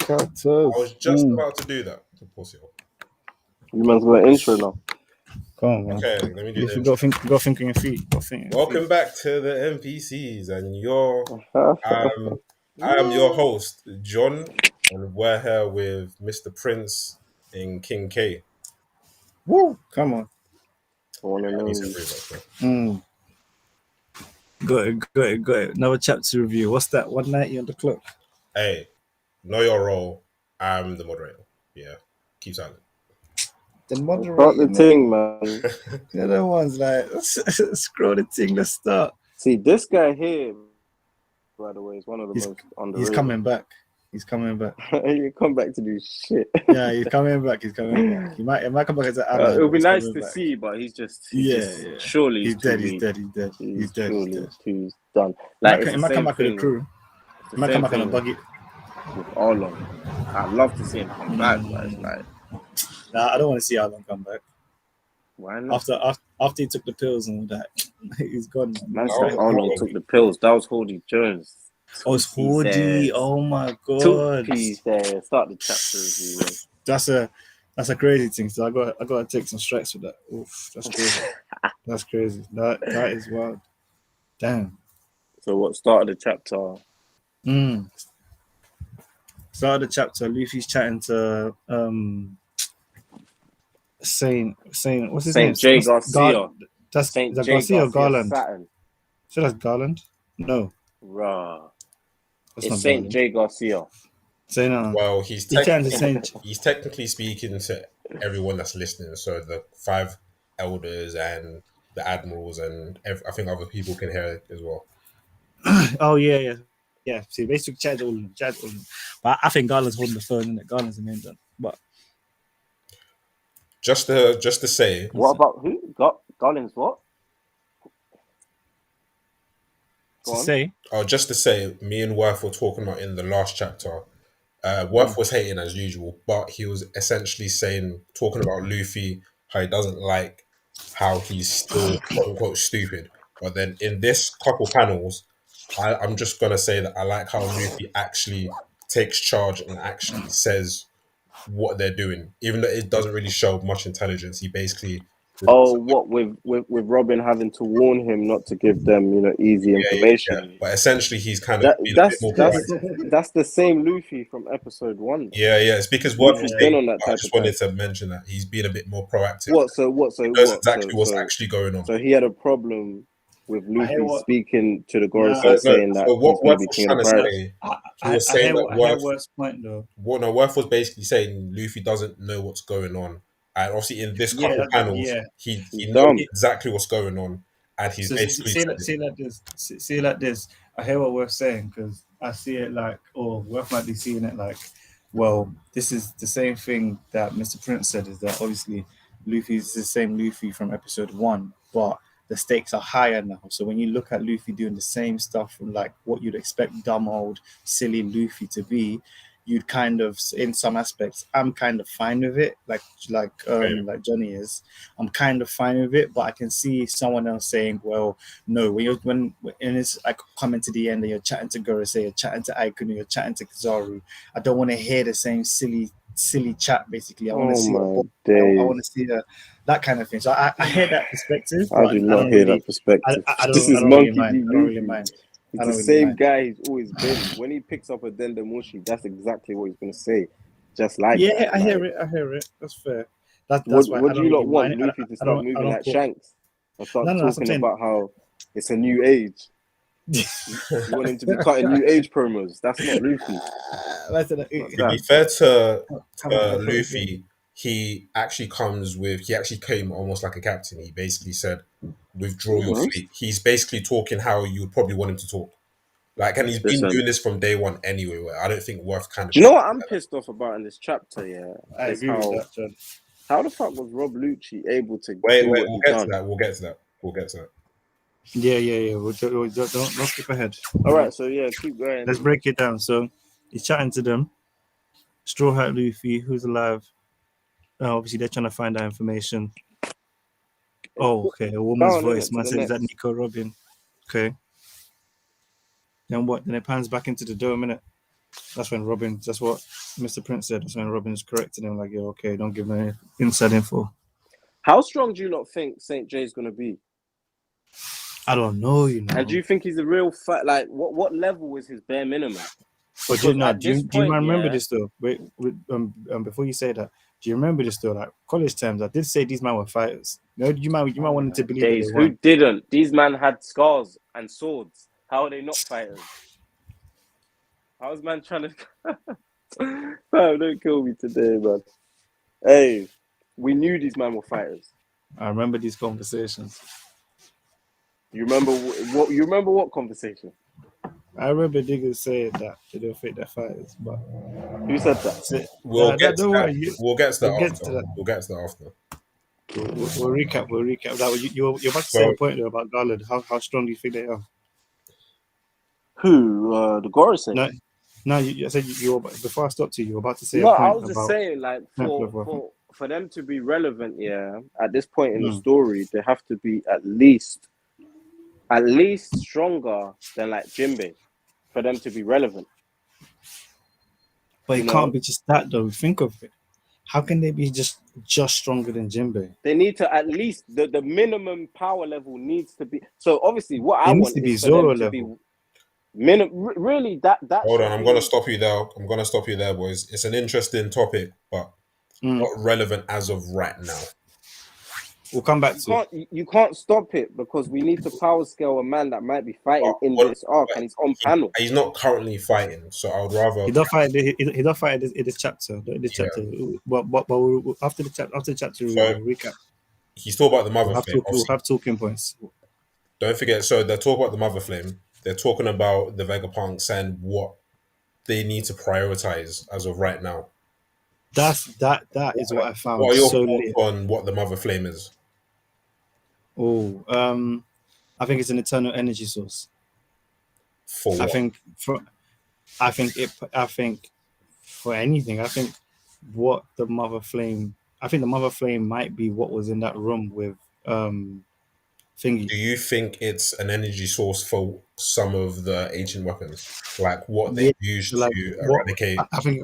Cactus. I was just about to do that. You might as well intro now. Come on, man. Okay, let me do You this. got to think on your feet. Welcome back to the NPCs, and I am your host, John, and we're here with Mr. Prince and King K. Woo! Come on. Got it. Another chapter review. What's that? 190 on the clock. Hey, know your role. I'm the moderator. Yeah, keep silent. The moderator. Start the thing, man. The other one's like, scroll the thing. Let's start. See, this guy here, by the way, is one of the most underrated. He's coming back. He's come back to do shit. Yeah, he's coming back. He might come back as an ally. It'll be nice to see, but he's just surely he's dead. He's dead. He's done. Like, he might come back with a crew. He might come back on a buggy. With Arlong. I'd love to see him come back, but it's like, nah, I don't want to see Arlong come back. Why not? After he took the pills and all that, he's gone. Man said Arlong took the pills. That was Hardy Jones. Oh, it's Hardy. Oh my god. Piece there. Start the chapter review. That's a crazy thing. So I got to take some strikes with that. Oof, that's crazy. That's crazy. That is wild. Damn. So what started the chapter? Start of the chapter, Luffy's chatting to Saint what's his name? Saint J. Garcia. That's Saint J. Garcia or Garland? Saturn. So that's Garland? No. Rah. That's It's Saint J. Garcia. Say no. Well, he's technically speaking to everyone that's listening. So the 5 elders and the admirals and I think other people can hear it as well. Oh yeah. Yeah, see, basically chat all of them. But I think Garland's holding the phone, isn't it? Garland's the main done. But just to say, what about who? Garland's what? Just to say, me and Worth were talking about in the last chapter. Worth was hating as usual, but he was essentially talking about Luffy, how he doesn't like how he's still quote unquote stupid. But then in this couple panels, I'm just going to say that I like how Luffy actually takes charge and actually says what they're doing. Even though it doesn't really show much intelligence, he basically... what, with Robin having to warn him not to give them, easy information. Yeah. But essentially he's kind of... That's the same Luffy from episode 1. Yeah, it's because what was saying, on that I just wanted to mention that he's been a bit more proactive. He knows exactly what's actually going on. So he had a problem with Luffy speaking to the Gorosei saying that what Worth was trying to say, he was saying that Worth's point though. Worth was basically saying Luffy doesn't know what's going on, and obviously in this couple of panels, he knows exactly what's going on, and he's basically see like this. I hear what Worth's saying because I see it like, Worth might be seeing it like, well, this is the same thing that Mr. Prince said, is that obviously Luffy's the same Luffy from episode 1, but the stakes are higher now. So when you look at Luffy doing the same stuff from like what you'd expect dumb old silly Luffy to be, you'd kind of, in some aspects, I'm kind of fine with it. Like Johnny is, I'm kind of fine with it. But I can see someone else saying, well, no, when it's like coming to the end and you're chatting to Gorosei, you're chatting to Aikun, you're chatting to Kizaru, I don't want to hear the same silly chat. Basically, I want to see. I want to see that kind of thing. So I hear that perspective. I do not hear that perspective. This is Monkey D. I don't really mind. It's the same guy he's always been. When he picks up a Dendemushi, that's exactly what he's going to say. Just like that. I hear it. That's fair. That's what do you not want? Luffy to start moving like Shanks and start talking about how it's a new age. You want him to be cutting new age promos. That's not Luffy. To be fair to Luffy, he actually came almost like a captain. He basically said, withdraw your fleet. He's basically talking how you would probably want him to talk. Like, and he's been doing this from day one anyway, where I don't think Worth kind of... Do you know what I'm pissed off about in this chapter, I agree with that, John. How the fuck was Rob Lucci able to... Wait, we'll get to that. Yeah. Don't skip ahead. All right, so keep going. Let's break it down. So he's chatting to them. Straw Hat Luffy, who's alive? Obviously, they're trying to find that information. Oh, okay. A woman's voice. Man said, is that Nico Robin? Okay. Then what? Then it pans back into the dome, innit? That's when Robin. That's what Mr. Prince said. That's when Robin's corrected him, like, "Yo, okay, don't give me inside info." How strong do you not think St. J's gonna be? I don't know, you know. And do you think he's a real fight? Like, what level is his bare minimum? But do you remember this though? Wait, before you say that, do you remember this though? Like college times, I did say these men were fighters. No, you might want to believe days, that they weren't. who didn't? These men had scars and swords. How are they not fighters? How is man trying to? Man, don't kill me today, man. Hey, we knew these men were fighters. I remember these conversations. You remember what? You remember what conversation? I remember niggas saying that they don't think they're fighters, but who said that? We'll get to that. We'll get to that after. We'll recap. That you're about to say a point there about Garland. How strong do you think they are? Who? The Gorison? No. I said you were, before I stopped you were about to say. No, a point I was just saying, like, for them to be relevant, yeah, at this point in the story, they have to be at least stronger than like Jinbei for them to be relevant. But it can't be just that though. Think of it. How can they be just stronger than Jinbei? They need to at least the minimum power level needs to be. So obviously, what I want is for them to be really that. Hold on, I'm gonna stop you there, boys. It's an interesting topic, but not relevant as of right now. We'll come back to it. You can't stop it because we need to power scale a man that might be fighting in this arc and he's on panel. He's not currently fighting, so I would rather. He don't fight. He don't fight in this chapter. Chapter. But after the chapter, we'll recap. He's talking about the mother flame. We'll have talking points. Don't forget. So they're talking about the mother flame. They're talking about the Vegapunks and what they need to prioritize as of right now. That is what I found. What are your thoughts on what the mother flame is? Oh, I think it's an eternal energy source. For what? I think for anything. I think what the mother flame. I think the mother flame might be what was in that room with Thingy. Do you think it's an energy source for some of the ancient weapons, like what they used to eradicate? I think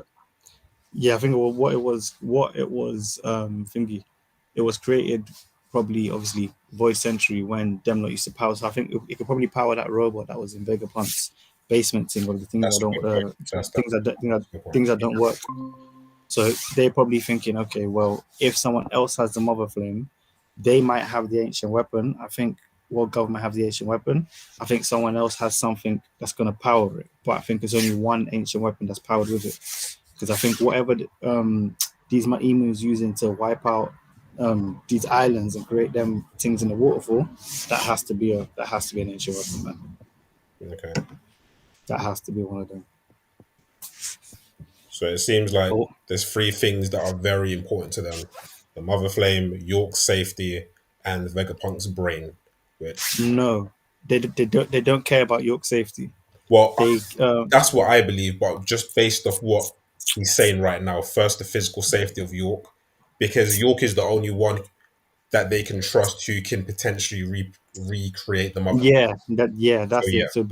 what it was Thingy. It was created probably, obviously, Void Century when them not used to power. So I think it could probably power that robot that was in Vegapunk's basement thing, or the things that don't work. So they're probably thinking, okay, well, if someone else has the mother flame, they might have the ancient weapon. I think world government have the ancient weapon. I think someone else has something that's going to power it. But I think there's only one ancient weapon that's powered with it. Because I think whatever these emus using to wipe out these islands and create them things in the waterfall, that has to be an ancient weapon, man. Okay. That has to be one of them. So it seems like there's three things that are very important to them: the mother flame, York's safety, and Vegapunk's brain. No, they don't care about York's safety. Well, that's what I believe, but just based off what he's saying right now, first the physical safety of York, because York is the only one that they can trust who can potentially recreate the mother. That's it. So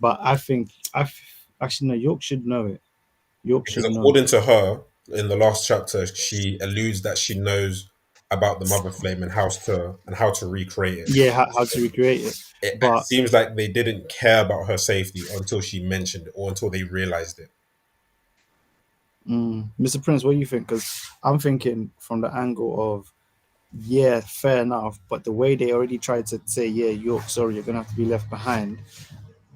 but I think actually no, York should know it. Because according to her, in the last chapter, she alludes that she knows about the mother flame and how to recreate it. Yeah, how to recreate it. But it seems like they didn't care about her safety until she mentioned it or until they realized it. Mr. Prince, what do you think? Because I'm thinking from the angle of, yeah, fair enough, but the way they already tried to say, yeah, York, sorry, you're going to have to be left behind.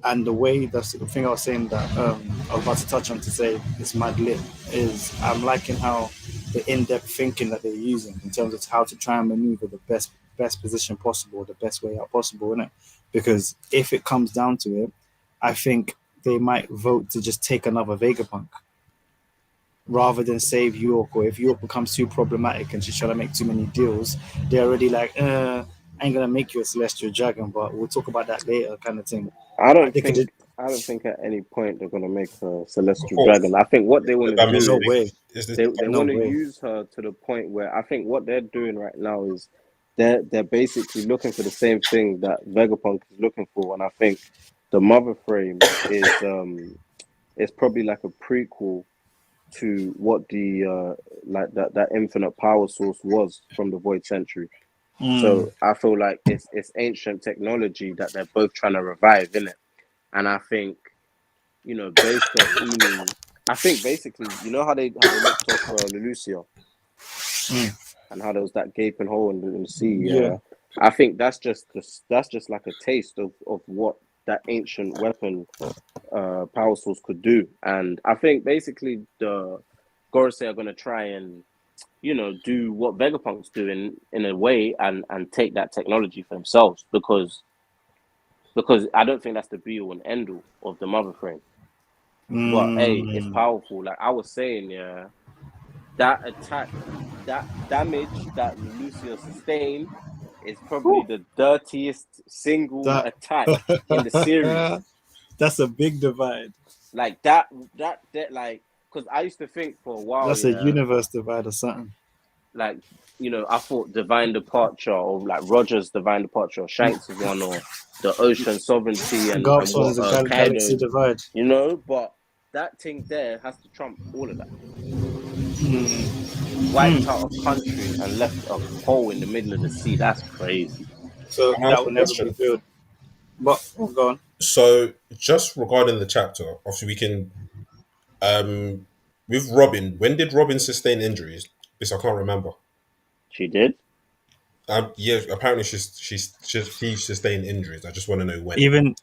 And the way, that's the thing I was saying that I was about to touch on to say it's mad lit, is I'm liking how the in-depth thinking that they're using in terms of how to try and maneuver the best position possible, the best way out possible, innit? Because if it comes down to it, I think they might vote to just take another Vegapunk rather than save York. Or if York becomes too problematic and she's trying to make too many deals, they're already like, I ain't gonna make you a celestial dragon, but we'll talk about that later, kind of thing. I don't think at any point they're gonna make her celestial dragon. I think what they want to do they want to use her to the point where I think what they're doing right now is they're basically looking for the same thing that Vegapunk is looking for, and I think the mother frame it's probably like a prequel to what the like that infinite power source was from the Void Century. So I feel like it's ancient technology that they're both trying to revive, innit? And I think, you know, based off Emu, I think basically, you know how they looked off Lelucia and how there was that gaping hole in the sea. Yeah. I think that's just like a taste of what that ancient weapon power source could do. And I think basically the Gorosei are going to try and, you know, do what Vegapunk's doing in a way and take that technology for themselves because I don't think that's the be all and end all of the mother frame. But hey, it's powerful. Like I was saying, yeah, that attack, that damage that Lucio sustained is probably the dirtiest single attack in the series. That's a big divide. Like that like, because I used to think for a while, that's a universe divide or something. Like, you know, I thought Divine Departure or like Roger's Divine Departure or Shanks' one or the Ocean Sovereignty and Galaxy Kaido, divide. you know, but that thing there has to trump all of that. Wiped out a country and left a hole in the middle of the sea. That's crazy. So that will never be built. But go on. So just regarding the chapter, obviously we can with Robin, when did Robin sustain injuries? This I can't remember. She did? Yeah, apparently she sustained injuries. I just want to know when. Even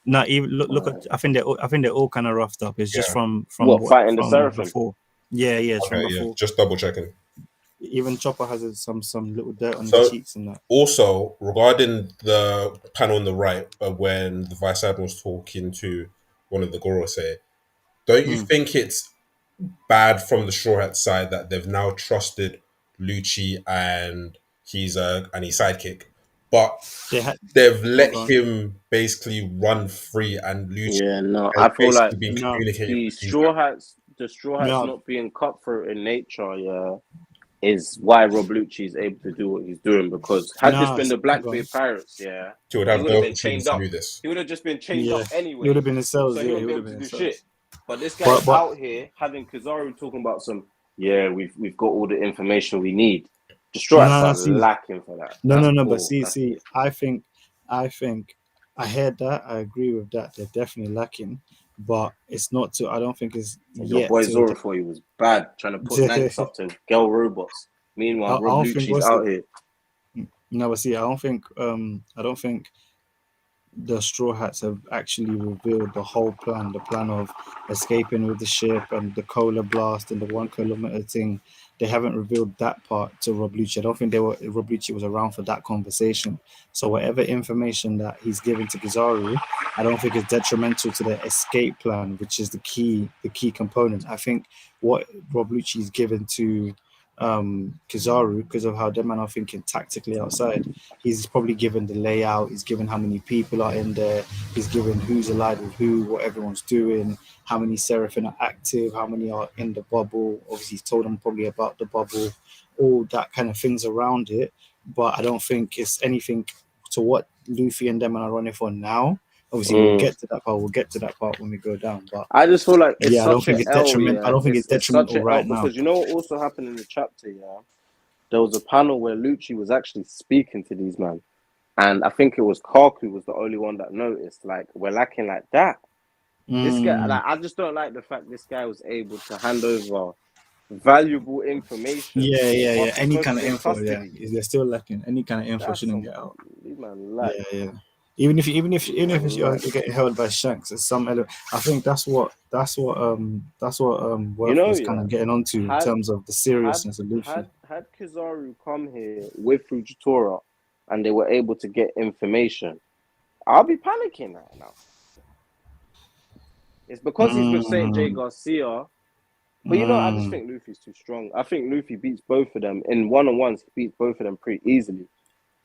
look at I think they're all kind of roughed up. It's just from what fighting the Seraphim before. Yeah, it's from before. Yeah, just double checking. Even Chopper has some little dirt on his cheeks and that. Also, regarding the panel on the right, when the Vice Admiral's talking to one of the Gorosei, don't you think it's bad from the Straw Hat side that they've now trusted Lucci and his sidekick, but they've let him basically run free and Lucci I feel like the Straw Hats not being cutthroat in nature, is why Rob Lucci is able to do what he's doing, because had this been the Blackbeard Pirates, he would have been chained up. He would have just been chained up anyway. He would have been in cells, so he wouldn't be able to do shit. But this guy's out here having Kizaru talking about we've got all the information we need. The Straw Hats are lacking for that. No, but see, I think I heard that, I agree with that. They're definitely lacking. But it's not to. I don't think it's your boy Zoro for you was bad trying to put Nanks up to girl robots. Meanwhile, Rob Lucci's out here. No, but see, I don't think the Straw Hats have actually revealed the whole plan. The plan of escaping with the ship and the Cola Blast and the 1 kilometer thing. They haven't revealed that part to Rob Lucci. I don't think Rob Lucci was around for that conversation. So whatever information that he's giving to Kizaru, I don't think it's detrimental to the escape plan, which is the key component. I think what Rob Lucci is given to Kizaru, because of how them man are thinking tactically outside, he's probably given the layout, he's given how many people are in there, he's given who's allied with who, what everyone's doing, how many Seraphim are active, how many are in the bubble. Obviously he's told them probably about the bubble, all that kind of things around it. But I don't think it's anything to what Luffy and them are running for now. Obviously, we'll get to that part when we go down. But I just feel like it's I don't think it's detrimental. I don't think it's detrimental right now. Because you know what also happened in the chapter, there was a panel where Lucci was actually speaking to these men, and I think it was Kaku was the only one that noticed, like, we're lacking like that. This guy, like, I just don't like the fact this guy was able to hand over valuable information. Yeah. Any kind of info, they're still lacking. Any kind of info shouldn't get out. These man lack. Yeah. Even if you're getting held by Shanks, there's some element. I think that's what Worf was kind of getting onto in terms of the seriousness of Luffy. Had Kizaru come here with Fujitora and they were able to get information, I'll be panicking right now. It's because he's with St. J. Garcia. But I just think Luffy's too strong. I think Luffy beats both of them. In one-on-ones, he beats both of them pretty easily.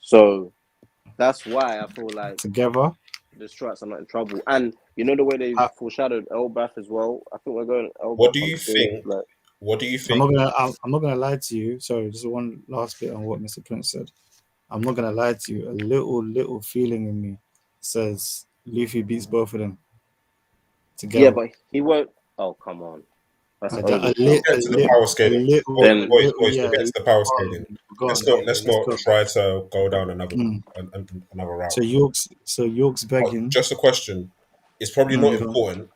So that's why I feel like together the Strats are not in trouble. And you know the way they foreshadowed Elbath as well? I think we're going Elbath. What do you think? What do you think? I'm not gonna lie to you. Sorry, just one last bit on what Mr. Prince said. I'm not gonna lie to you. A little feeling in me says Luffy beats both of them together. Yeah, but he won't. Oh, come on. That's A overkill. Get to the power scaling. Then- Boys, we'll get to the power scaling. Let's not go. try to go down another route. So York's begging. Just a question. It's probably not Go on. important,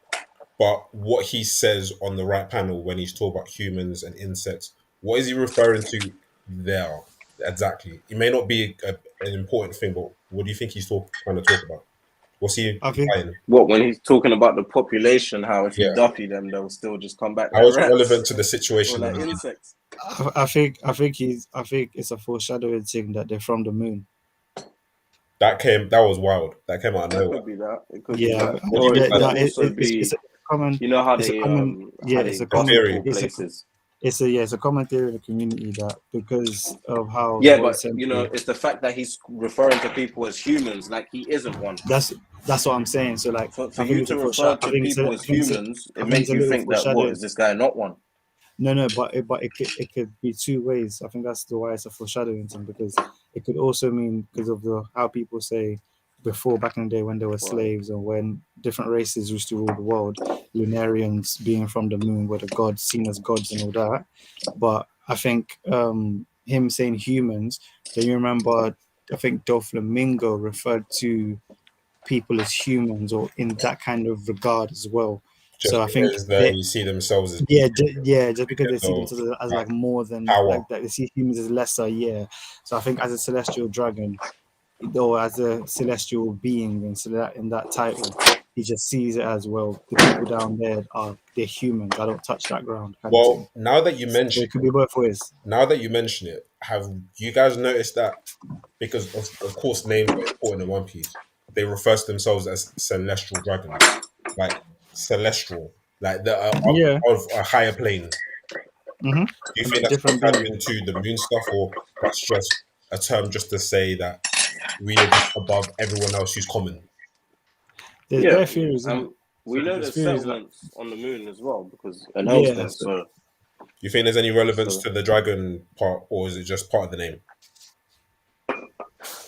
but what he says on the right panel when he's talking about humans and insects, what is he referring to there exactly? It may not be an important thing, but what do you think he's trying to talk about? What's he I think implying? What, when he's talking about the population, how if you Yeah. duffy them, they'll still just come back How like is it rats relevant to the or situation? like insects. I think it's a foreshadowing thing that they're from the moon. That was wild. That came out of It nowhere. could be that. It could Yeah, be that. What do you Or mean it by could that? also be, it's a common. you know how It's a they common. Yeah, it's a bust common. theory. people places. It's a common theory in the community that because of how Yeah, the but century, you know, it's the fact that he's referring to people as humans, like he isn't one. that's what I'm saying. So like, For I think you it's a to refer foreshadow. to people as humans, it makes a you little think that what foreshadowing. is this guy not one? No, but it could be two ways. I think that's the why it's a foreshadowing thing, because it could also mean because of the how people say before, back in the day when there were slaves and when different races used to rule the world, Lunarians being from the moon were the gods, seen as gods and all that. But I think him saying humans, do you remember? I think Doflamingo referred to people as humans or in that kind of regard as well. Just So I think because they see themselves as just because they see so, themselves as like more than power. like that, they see humans as lesser. Yeah. So I think as a celestial dragon, or as a celestial being, in that title, he just sees it as well. The people down there they're humans. I don't touch that ground. Kind of thing. Well, now that you So mention it could be both ways. it, have you guys noticed that? Because of course names are important in One Piece. They refer to themselves as celestial dragons, like celestial, like they are Yeah. of a higher plane. Mm-hmm. Do you think that's Different foreshadowing being. into the moon stuff, or that's just a term just to say that we are just above everyone else who's common? There's Yeah, bare theories, isn't it? we So know there's there's theories like settlements on the moon as well because it knows yeah. them. So Do you think there's any relevance to the dragon part, or is it just part of the name?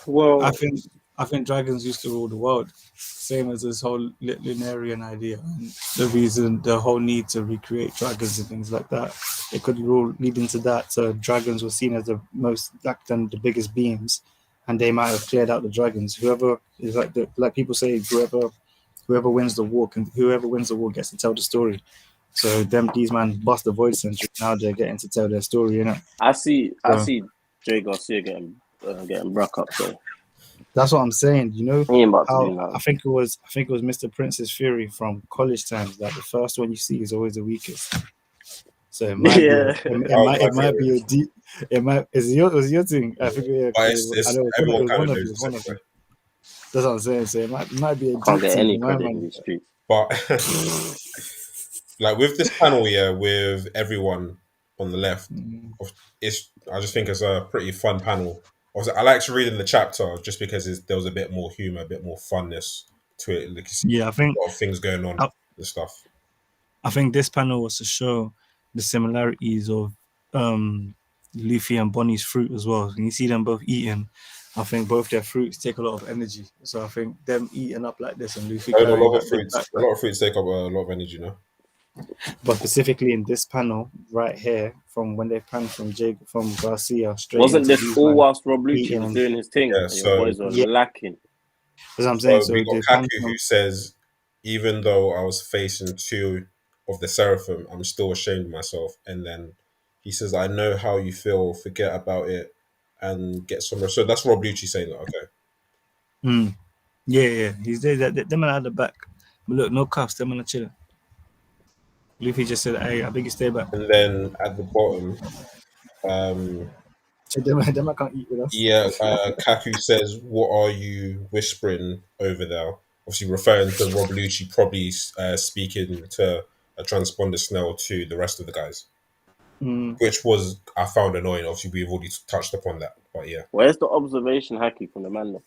well, I think dragons used to rule the world, same as this whole Lunarian idea, and the whole need to recreate dragons and things like that. It could lead into that. So dragons were seen as the most the biggest beings, and they might have cleared out the dragons. Whoever is like people say, whoever wins the war gets to tell the story. So these man bust the void century. Now they're getting to tell their story, you know. I see Jay Garcia getting broke up. So That's what I'm saying. You know he ain't about to do how nothing. I think it was Mr. Prince's theory from college times that the first one you see is always the weakest. So it might be a deep. It might is was your thing. I think It's everyone kind of knows the same way. That's what I'm saying. So it might be a deep Can't get thing. any credit in these streets. But like with this panel here, with everyone on the left, I just think it's a pretty fun panel. Also, I like to read in the chapter just because there was a bit more humor, a bit more funness to it. Like, Yeah, I think a lot of things going on and stuff. I think this panel was to show the similarities of Luffy and Bonnie's fruit as well. When you see them both eating, I think both their fruits take a lot of energy. So I think them eating up like this and Luffy A carrying lot that of big fruits, backpack. take up a lot of energy, no? But specifically in this panel right here, from when they pan from Garcia straight Wasn't into this these all men whilst Rob Lucci eating was and doing his thing? Yeah, And so your boys were lacking. that's what I'm saying. So we got they pan Kaku from, who says, even though I was facing two of the seraphim, I'm still ashamed of myself. And then he says, I know how you feel, forget about it and get some rest. So that's Rob Lucci saying that, okay. yeah. He's there. Them man at the back. But look, no cuffs. Them man are chilling. Luffy just said, "Hey, I beg you stay back." And then at the bottom, So them man can't eat with us. Kaku says, what are you whispering over there? Obviously referring to Rob Lucci probably speaking to a transponder Snell to the rest of the guys. Which I found annoying. Obviously, we've already touched upon that, but yeah. Where's the observation hacky from the man?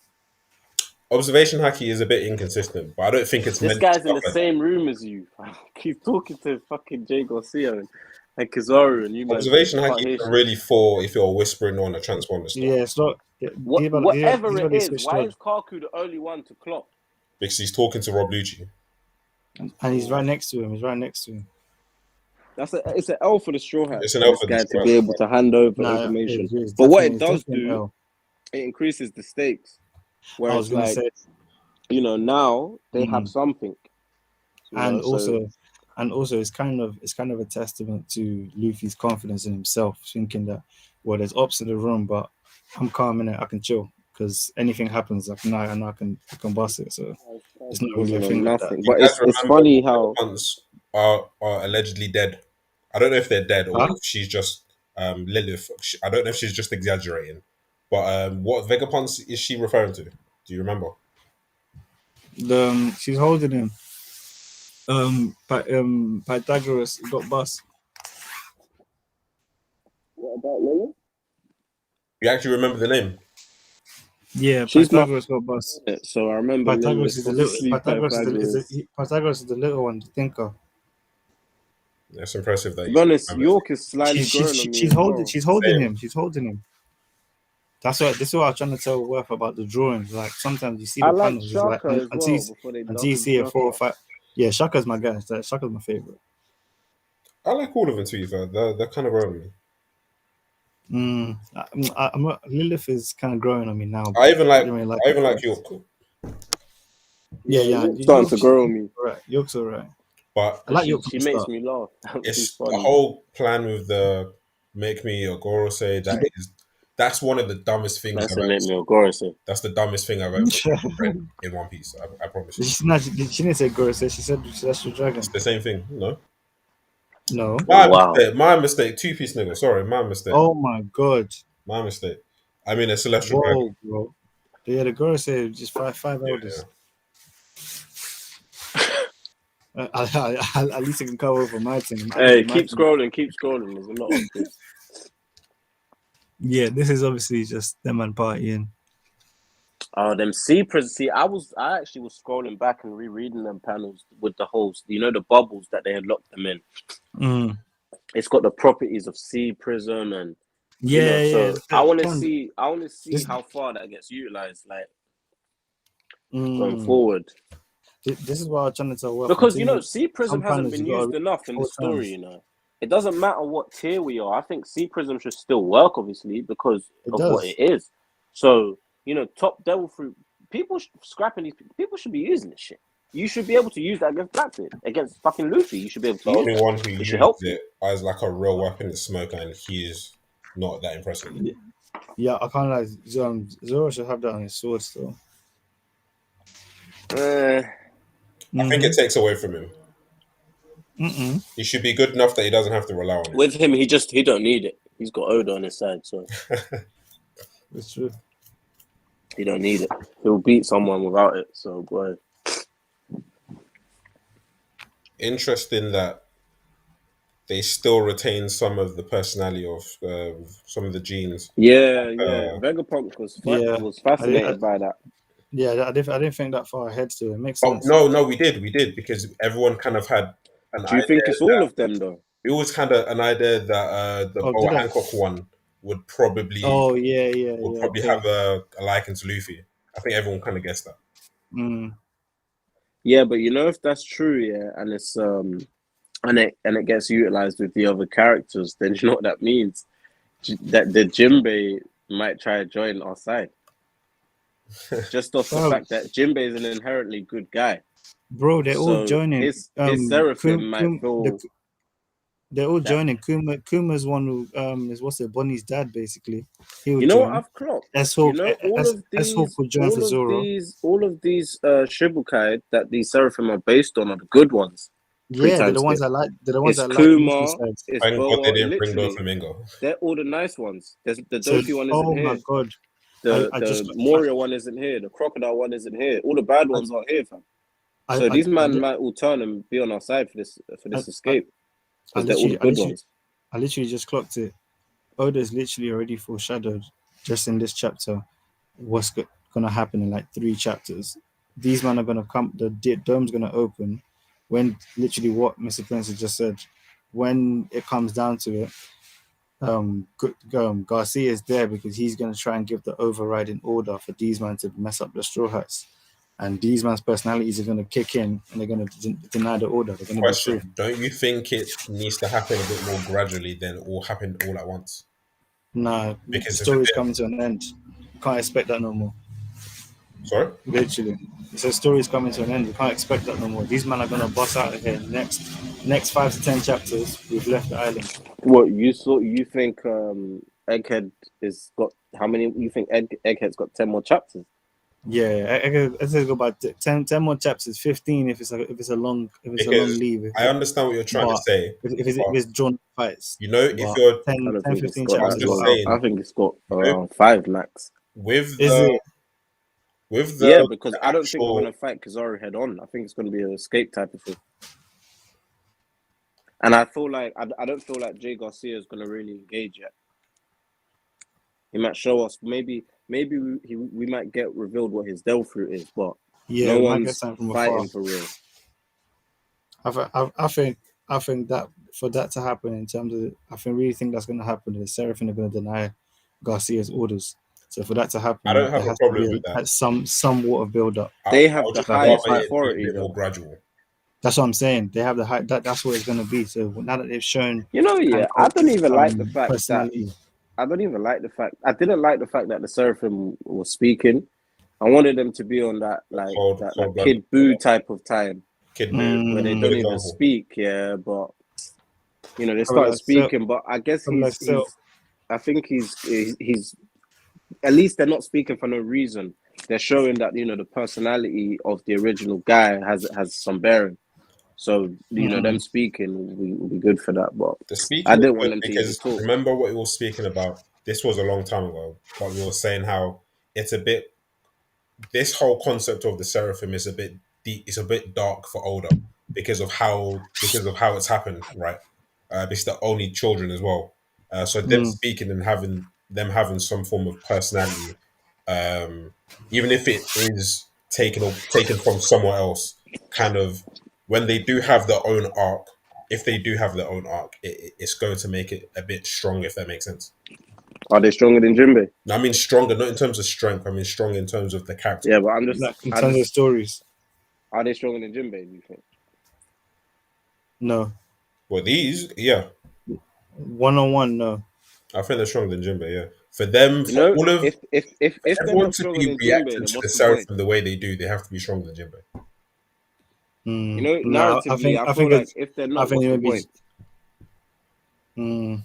Observation hacky is a bit inconsistent, but I don't think it's this meant. Guy's in the same room as you. He's talking to fucking Jay Garcia and Kizaru, and you man. Observation hacky is really for if you're whispering on a transponder stuff. Yeah, it's not. Whatever it is, why is Kaku the only one to clock? Because he's talking to Rob Lucci. And he's right next to him. It's an L for the Straw Hats. It's an for L this for the guy Straw to be Hats. able to hand over information. But what it does do, it increases the stakes. Where it's like, now they have something. And also, it's kind of a testament to Luffy's confidence in himself, thinking that, well, there's ops in the room, but I'm calm in it. I can chill because anything happens, I know I can bust it. So it's not really a thing like that. But it's funny how are allegedly dead. I don't know if they're dead or if she's just Lilith. I don't know if she's just exaggerating. But what Vegapunk is she referring to? Do you remember? She's holding him. Pythagoras got bust. What about Lilith? You actually remember the name? Yeah, Pythagoras got bust. So I remember Pythagoras is the little. Pythagoras is the little one, the thinker. That's impressive. That to be honest, York is slightly growing on me. She's holding him. She's holding him. This is what I was trying to tell Worth about the drawings. Like sometimes you see the panels, Shaka like, as well, until you see it 4 or 5. Yeah, Shaka's my guy. Shaka's my favorite. I like all of them, to be fair. They're kind of growing on me. Lilith is kind of growing on me now. I even like York. Yeah. York's starting to grow on me. Right, York's alright. But I like York. She makes me laugh. It's the whole plan with the make me a Gorosei. That's one of the dumbest things I've ever seen. That's the dumbest thing I've ever read in One Piece. I promise you. She didn't say Gorosei. She said Celestial Dragon. It's the same thing. No. My mistake. 2-piece nigga. Sorry, my mistake. Oh my god. My mistake. I mean a Celestial Dragon. Bro. Yeah, the Gorosei is just five elders. Yeah. At least it can cover over my team. Hey, keep scrolling. There's a lot of this. Yeah, this is obviously just them and partying. Oh, them sea prisons. See, I actually was scrolling back and rereading them panels with the holes. The bubbles that they had locked them in. It's got the properties of sea prism and I want to see how far that gets utilized, like going forward. This is what I'm trying to tell. Because sea prism hasn't been used enough in the story. It doesn't matter what tier we are. I think sea prism should still work, obviously, because of what it is. So top devil fruit people scrapping these people should be using this shit. You should be able to use that against Blackbeard, against fucking Luffy. You should be able to. The only one who used it as like a real weapon is Smoker, and he's not that impressive. Yeah, I can't like Zoro should have that on his sword still. I think it takes away from him. He should be good enough that he doesn't have to rely on it. With him, he don't need it. He's got Oda on his side, so it's true. He don't need it. He'll beat someone without it. So boy, interesting that they still retain some of the personality of some of the genes. Yeah. Vegapunk was fascinated by that. Yeah, I didn't think that far ahead. Still, it makes sense. No, we did because everyone kind of had. Do you think it's all of them though? It was kind of an idea that the Boa Hancock one would probably. Would probably have a liking to Luffy. I think everyone kind of guessed that. Yeah, but if that's true, and it's and it gets utilized with the other characters, then you know what that means? That the Jinbei might try to join our side. Just off the fact that Jinbei is an inherently good guy. Bro, they're all joining. His seraphim might feel... They're all joining. Kuma's one who is Bonnie's dad, basically. What I've clocked? All of these Shibukai that these seraphim are based on are the good ones. Yeah, they're the ones I like. They're the ones I like. Kuma, thank God they didn't bring Doflamingo. They're all the nice ones. The Dofi one isn't here. Oh my God. The Moria one isn't here. The Crocodile one isn't here. All the bad ones aren't here, fam. So these men might all turn and be on our side for this escape. They're all the good ones. I literally just clocked it. Oda's literally already foreshadowed just in this chapter what's going to happen in like 3 chapters. These men are going to come. The dome's going to open when literally what Mr. Prince has just said. When it comes down to it, Garcia is there because he's going to try and give the overriding order for these men to mess up the Straw Hats. and these man's personalities are going to kick in, and they're going to deny the order. They're going to be free. Don't you think it needs to happen a bit more gradually than all happen all at once? Nah, Because the story's coming to an end. Can't expect that no more. Sorry? Literally. So the story's coming to an end. We can't expect that no more. These men are going to bust out of here. Next 5 to 10 chapters, we've left the island. What you think Egghead is got how many? You think Egghead's got 10 more chapters? Yeah, I say go about 10 more chapters, 15 if it's a long leave. I understand what you're trying to say. If it's drawn fights. You know, if you're 10, 15 chapters. I think it's got around 5 max. Because I don't think we're gonna fight Kizaru head on. I think it's gonna be an escape type of thing. And I feel like I don't feel like Jay Garcia is gonna really engage yet. He might show us maybe we might get revealed what his Del fruit is, but no one's fighting for real. I think that for that to happen in terms of really think that's going to happen. The Seraphim are going to deny Garcia's orders. So for that to happen, I don't have a problem with that. Somewhat of build up. They have the highest authority, more gradual. That's what I'm saying. They have the high. That's what it's going to be. So now that they've shown, I don't even like the fact that. I don't even like the fact. I didn't like the fact that the Seraphim was speaking. I wanted them to be on that Kid Boo type of time. Kid Boo, where they don't even speak. Yeah, but they start speaking. But I guess I think he's. At least they're not speaking for no reason. They're showing that the personality of the original guy has some bearing. So them speaking will be good for that. But I didn't want them to even talk. Remember what we were speaking about? This was a long time ago, but we were saying how it's a bit. This whole concept of the Seraphim is a bit deep. It's a bit dark for older because of how it's happened, right? Because they're only children as well. So them speaking and having some form of personality, even if it is taken from somewhere else, kind of. When they do have their own arc, it's going to make it a bit stronger, if that makes sense. Are they stronger than Jinbei? I mean stronger, not in terms of strength. I mean strong in terms of the character. Yeah, but I'm just in terms of stories. Are they stronger than Jinbei, do you think? No. Well, these, yeah. 1-on-1, no. I think they're stronger than Jinbei, yeah. For them, all of if everyone to be reacting to the Seraphim the way they do, they have to be stronger than Jinbei. Narratively, I feel like if they're not, what's the point?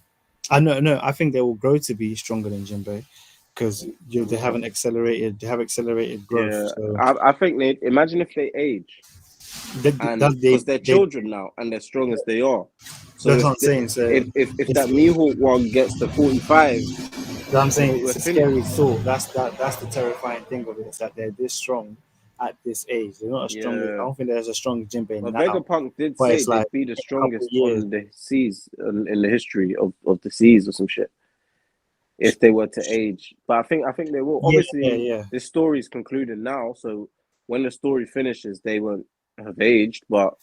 I think they will grow to be stronger than Jinbei because they have accelerated growth. Yeah, so. I think imagine if they age, because they're children now and they're strong as they are. So that's what I'm saying. So if that Mihawk one gets to 45, I'm saying it's a scary thought. That's the terrifying thing of it. Is that they're this strong at this age. They're not as strong. I don't think there's a strong Jinbei now. Vegapunk did say they'd be the strongest on the seas in the history of the seas or some shit. If they were to age, but I think they will. Obviously, the story's concluded now, so when the story finishes, they won't have aged. But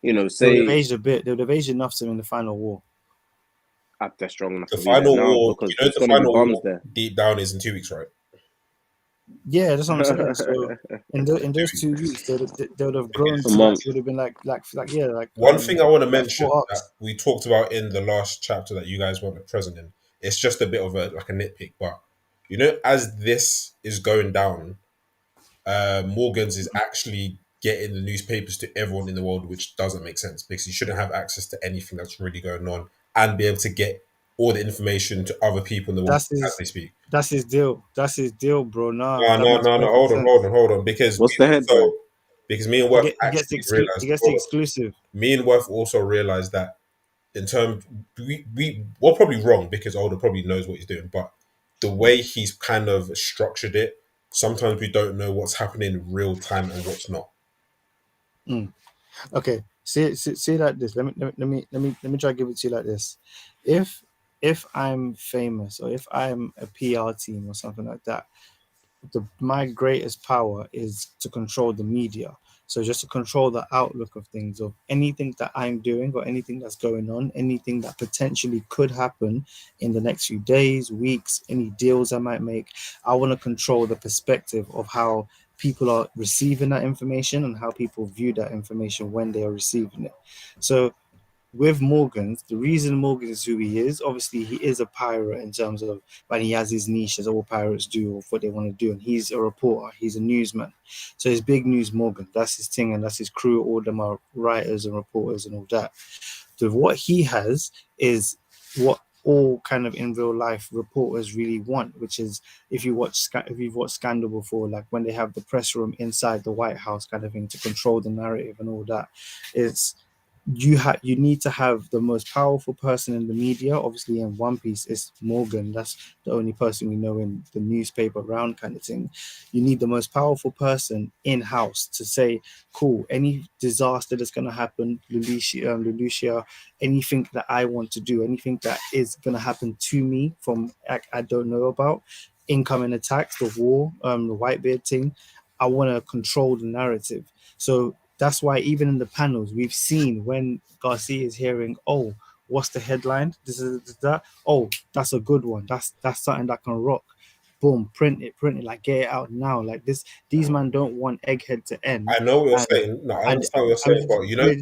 they've aged a bit. They've aged enough to in the final war. They're strong enough. The final war, because the final war there. Deep down is in 2 weeks, right? Yeah, that's what I'm saying. So in those 2 weeks, they would have grown. It would have been like. One thing I want to mention that we talked about in the last chapter that you guys weren't present in. It's just a bit of a nitpick, but as this is going down, Morgan's is actually getting the newspapers to everyone in the world, which doesn't make sense because you shouldn't have access to anything that's really going on and be able to get all the information to other people in the world as they speak. That's his deal. That's his deal, bro. No. Hold on. Because what's the head? Because me and Worth actually realized he gets the exclusive. Me and Worth also realized that in terms we're probably wrong because Older probably knows what he's doing, but the way he's kind of structured it, sometimes we don't know what's happening in real time and what's not. Okay, see like this. Let me try to give it to you like this. If I'm famous or if I'm a PR team or something like that, my greatest power is to control the media. So just to control the outlook of things, of anything that I'm doing or anything that's going on, anything that potentially could happen in the next few days, weeks, any deals I might make. I want to control the perspective of how people are receiving that information and how people view that information when they are receiving it. So with Morgans, the reason Morgan is who he is, obviously he is a pirate in terms of, but he has his niche as all pirates do of what they want to do, and he's a reporter, he's a newsman. So his big news Morgan, that's his thing, and that's his crew. All of them are writers and reporters and all that. So what he has is what all kind of in real life reporters really want, which is if you've watched Scandal before, like when they have the press room inside the White House kind of thing to control the narrative and all that, it's you need to have the most powerful person in the media. Obviously in One Piece it's Morgan, that's the only person we know in the newspaper round kind of thing. You need the most powerful person in-house to say, cool, any disaster that's going to happen, Lucia, anything that I want to do, anything that is going to happen to me from I don't know about, incoming attacks, the war, the Whitebeard thing, I want to control the narrative. So that's why even in the panels we've seen when Garcia is hearing, oh, what's the headline? This is that. Oh, that's a good one. That's something that can rock. Boom, print it, like get it out now. Like this, these men don't want Egghead to end. I know what you're And saying. No, I and understand what you're I saying, mean, but you know,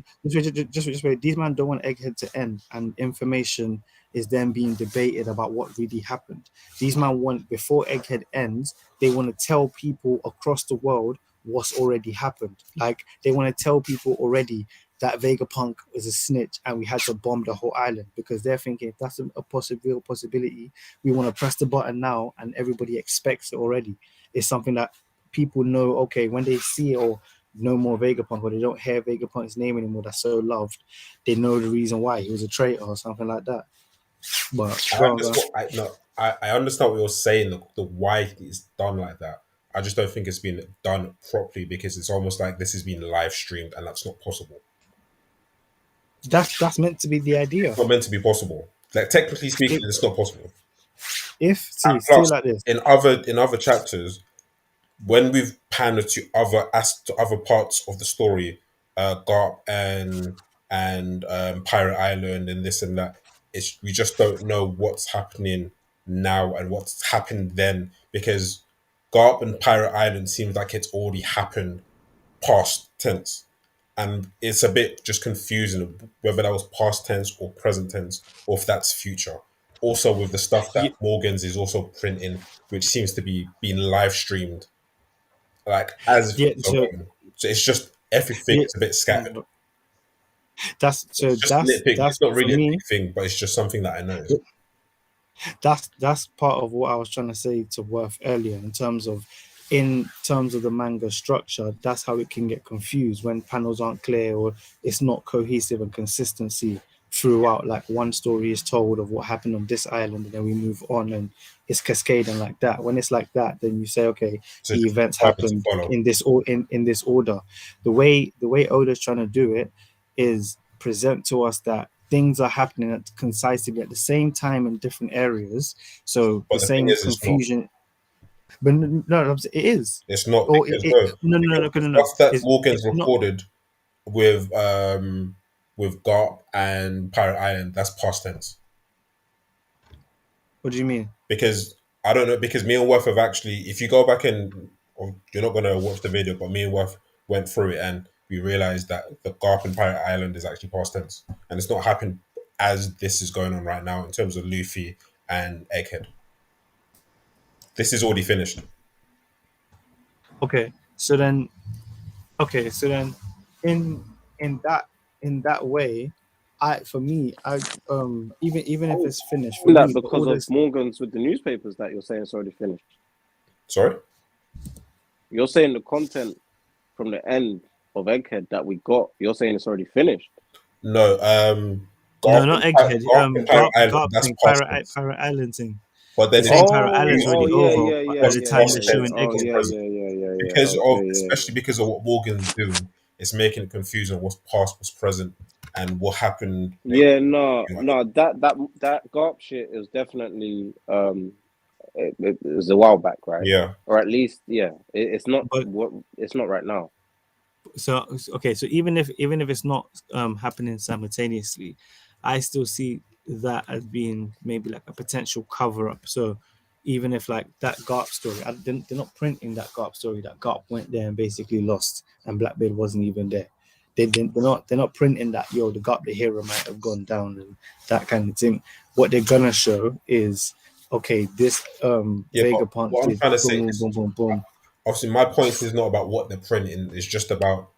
just wait. These men don't want Egghead to end, and information is then being debated about what really happened. These men want, before Egghead ends, they want to tell people across the world what's already happened. Like they want to tell people already that Vegapunk is a snitch and we had to bomb the whole island, because they're thinking if that's a real possibility, we want to press the button now and everybody expects it already. It's something that people know, okay, when they see it or no more Vegapunk, or they don't hear Vegapunk's name anymore that's so loved, they know the reason why he was a traitor or something like that. But I understand. I understand what you're saying. The why it's done like that. I just don't think it's been done properly because it's almost like this has been live streamed and that's not possible. that's meant to be the idea. It's not meant to be possible. Like technically speaking, If it's not possible. see And see plus, like this. in other chapters, when we've panned to other parts of the story, Garp and Pirate Island and this and that, we just don't know what's happening now and what's happened then because Garp and Pirate Island seems like it's already happened past tense. And it's a bit just confusing whether that was past tense or present tense or if that's future. Also, with the stuff that Yeah, Morgans is also printing, which seems to be being live streamed like as yeah. things are So going. So it's just everything yeah, is a bit scattered. that's It's so just a nitpick. that's It's not for really a big me. thing, but it's just something that I noticed. That's part of what I was trying to say to Worth earlier in terms of the manga structure. That's how it can get confused when panels aren't clear or it's not cohesive and consistency throughout. Like one story is told of what happened on this island and then we move on and it's cascading like that. When it's like that, then you say, okay, So the it's events harder to happened follow. in this order. The way Oda's trying to do it is present to us that things are happening concisely at the same time in different areas. So the But the thing same is, it's not. confusion, but no, it is. It's not Or because no, no, no, no, because no, the no, no. stuff that It's Morgan's not. recorded with Garp and Pirate Island, that's past tense. What do you mean? Because I don't know, because me and Worth have actually, if you go back and or you're not gonna watch the video, but me and Worth went through it and we realized that the Garp and Pirate Island is actually past tense, and it's not happened as this is going on right now in terms of Luffy and Egghead. This is already finished. Okay, so then, so then, in in that in that way, for me, even if Oh, it's finished for that me, the because of orders. Morgan's with the newspapers that you're saying it's already finished. Sorry. You're saying the content from the end of Egghead that we got. You're saying it's already finished. No, No, not Egghead. Garp and Pirate Island, Garp that's thing, past tense. Pirate Island thing. But They're then it's saying Pirate Oh, Island's oh already confusing yeah, over yeah, yeah, by what's the yeah, time yeah, they're past yeah. tense showing and Oh what's Egghead. yeah, present. yeah, yeah, yeah, yeah. Because of, Okay, yeah. especially because of what Morgan's doing, it's making it confusing what's past, what's present, and what happened. Yeah, no, You know, no, that Garp shit is definitely it was a while back, right? yeah, Or at least, yeah, it's not But what it's not right now. so okay, so even if it's not happening simultaneously, I still see that as being maybe like a potential cover up. So even if like that Garp story, they're not printing that Garp story that Garp went there and basically lost and Blackbeard wasn't even there. They're not printing that the Garp the hero might have gone down and that kind of thing. What they're gonna show is okay, this Vegapunk what I'm did trying to say boom, is, boom, boom, boom. obviously, my point is not about what they're printing. It's just about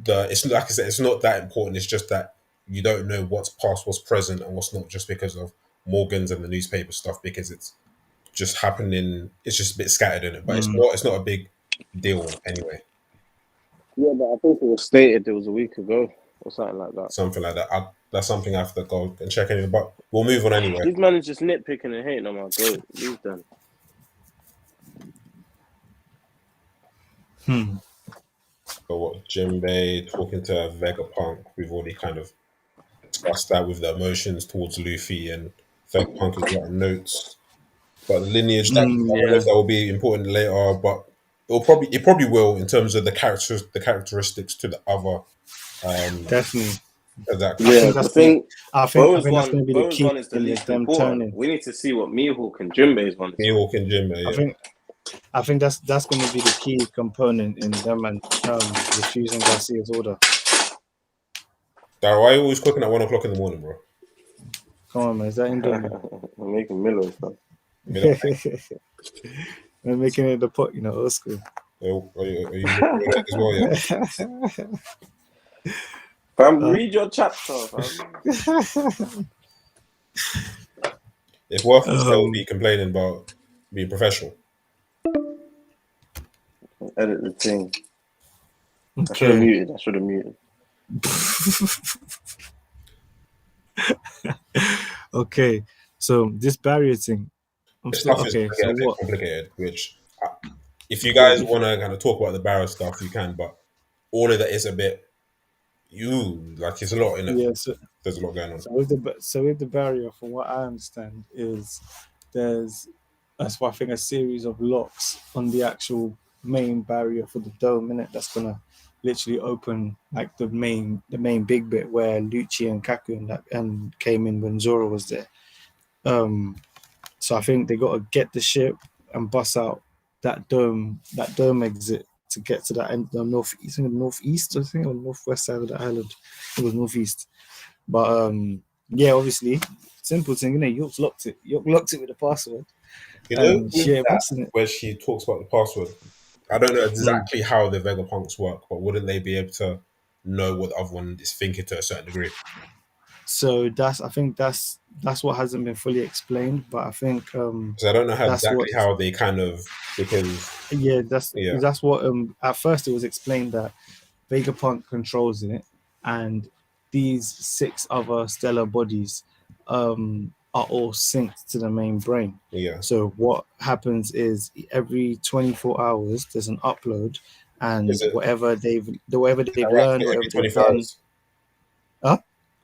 it's like I said, it's not that important. It's just that you don't know what's past, what's present, and what's not, just because of Morgan's and the newspaper stuff, because it's just happening. It's just a bit scattered in it, but it's not a big deal anyway. Yeah, but I think it was stated it was a week ago or something like that. Something like that. That's something I have to go and check anyway. But we'll move on anyway. These men are just nitpicking and hating on my goat. Leave them. So what? Jinbei talking to Vegapunk. We've already kind of discussed that with the emotions towards Luffy, and Vegapunk is writing notes. But the lineage, that I don't know if that will be important later, but it probably will in terms of the characteristics to the other. Definitely. Exactly. Yeah, the thing. I think that's going to be the Bo's key. one is the least important. We need to see what Mihawk and Jinbei's one is. Mihawk and Jinbei. Yeah. I think that's going to be the key component in them and refusing Garcia's order. Daryl, why are you always cooking at 1 o'clock in the morning, bro? Come on, man. Is that Indomie? I'm making Milo stuff. We're making it the pot, old school. Are you as well, yeah? Fam, read your chapter, fam. If Worth was there, would be complaining about being professional. Edit the thing. Okay. I should have muted. Okay, so this barrier thing. Complicated. Which, if you guys want to kind of talk about the barrier stuff, you can. But all of that is a bit. It's a lot in it. Yeah, there's a lot going on. So with the barrier, from what I understand, is that's why I think a series of locks on the actual main barrier for the dome, innit? That's gonna literally open like the main big bit where Lucci and Kaku and came in when Zoro was there. So I think they got to get the ship and bust out that dome exit to get to that end, the northeast, I think, or northwest side of the island. It was northeast, but yeah, obviously, simple thing, innit? York locked it with the password. Where she talks about the password. I don't know exactly how the Vegapunks work, but wouldn't they be able to know what the other one is thinking to a certain degree? So I think that's what hasn't been fully explained, but I think because I don't know how they kind of, because that's what at first it was explained that Vegapunk controls it, and these 6 other stellar bodies are all synced to the main brain. Yeah. So what happens is every 24 hours there's an upload, and whatever they've learned, whatever they've done. Huh?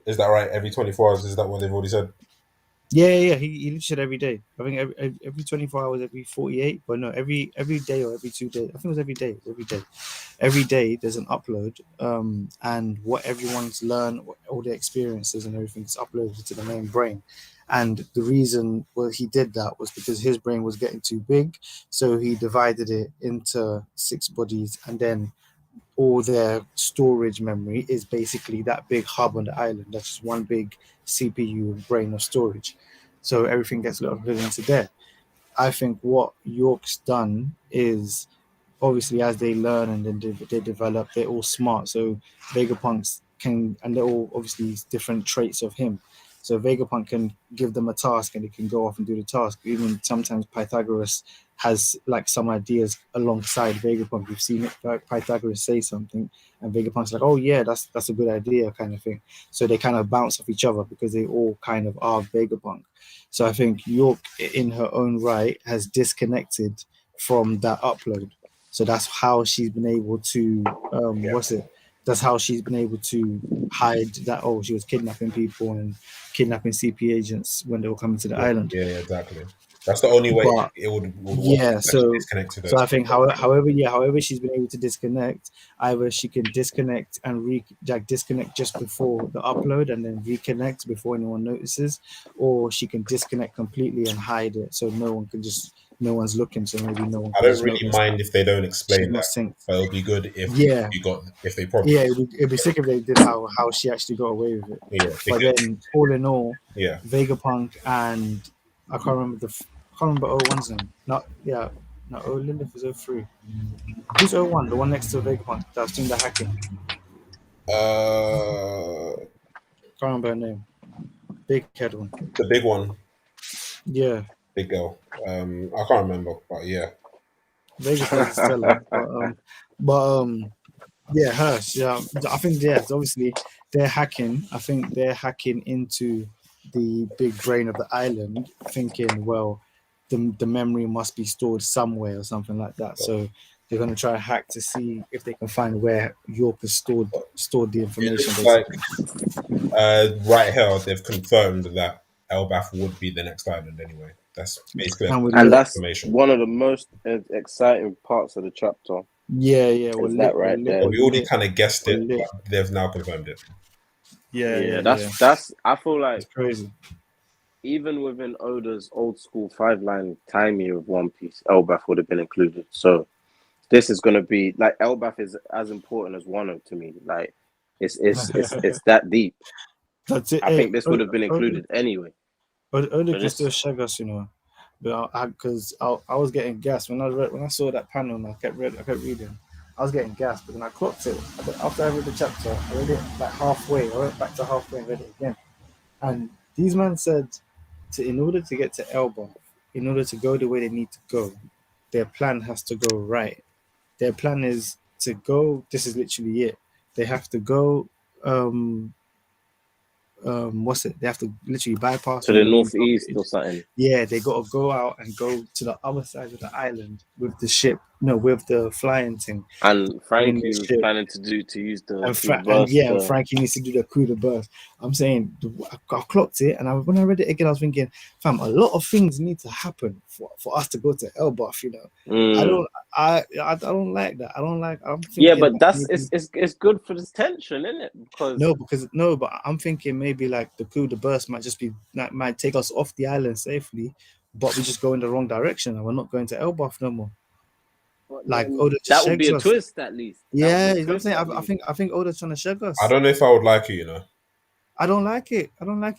Is that right? Every 24 hours, is that what they've already said? Yeah. He literally said every day. I think every 24 hours, every 48, but no, every day or every 2 days. I think it was every day. Every day there's an upload, and what everyone's learned, all their experiences and everything is uploaded to the main brain. And the reason he did that was because his brain was getting too big, so he divided it into 6 bodies, and then all their storage memory is basically that big hub on the island. That's just one big CPU brain of storage. So everything gets loaded into there. I think what York's done is, obviously, as they learn and then they develop, they're all smart. So Vegapunks and they're all obviously different traits of him. So Vegapunk can give them a task and they can go off and do the task. Even sometimes Pythagoras has like some ideas alongside Vegapunk. We've seen it, like Pythagoras say something and Vegapunk's like, oh yeah, that's a good idea, kind of thing. So they kind of bounce off each other because they all kind of are Vegapunk. So I think York in her own right has disconnected from that upload. So that's how she's been able to that's how she's been able to hide that, she was kidnapping people and kidnapping CP agents when they were coming to the island. Yeah, exactly. That's the only way But it would work. yeah, so Disconnect to so those. I think however she's been able to disconnect, either she can disconnect and disconnect just before the upload and then reconnect before anyone notices, or she can disconnect completely and hide it so no one's looking, so maybe no one I can don't just really notice mind if they don't she's explain not that, synced. but it'll be good if Yeah. if they probably Yeah, it'd be sick if they did how she actually got away with it. yeah. But then, all in all, Yeah. Vegapunk and I can't remember O1's name. No, Lilith is 03. Who's O1? The one next to Vegapunk that was doing the hacking. Can't remember her name. Big head one. The big one. Yeah. Big girl. I can't remember, but yeah. Vegapunk is stellar. Yeah, her. Yeah, I think obviously they're hacking. I think they're hacking into the big brain of the island, thinking, well, the memory must be stored somewhere or something like that. So they're going to try to hack to see if they can find where York has stored the information. It looks like right here they've confirmed that Elbaf would be the next island anyway. That's basically and that's one of the most exciting parts of the chapter. Yeah, well, is that right there? We already kind of guessed it, but they've now confirmed it. Yeah. That's. I feel like it's crazy. Even within Oda's old school 5-line timey of One Piece, Elbaf would have been included. So this is going to be like Elbaf is as important as Wano to me. Like it's that deep. That's it. I think this would have been included anyway. But Oda can still shag us, But because I was getting gassed when I saw that panel and I kept reading. I was getting gassed, but then I clocked it. After I read the chapter, I read it like halfway. I went back to halfway and read it again. And these men said, in order to get to Elba, in order to go the way they need to go, their plan has to go right. Their plan is to go. This is literally it. They have to go. They have to literally bypass to the northeast or something. Yeah, they got to go out and go to the other side of the island with the ship. No, with the flying thing. And Frankie was planning to use the and Frankie needs to do the coup de burst. I'm saying I clocked it, and when I read it again, I was thinking, fam, a lot of things need to happen for us to go to Elbaf. I don't like that. But it's good for this tension, isn't it? But I'm thinking maybe like the coup de burst might take us off the island safely, but we just go in the wrong direction and we're not going to Elbaf no more. Like Oda that would be a twist at least. Yeah, you know what I'm saying? I think Oda's trying to shag us. I don't know if I would like it, I don't like it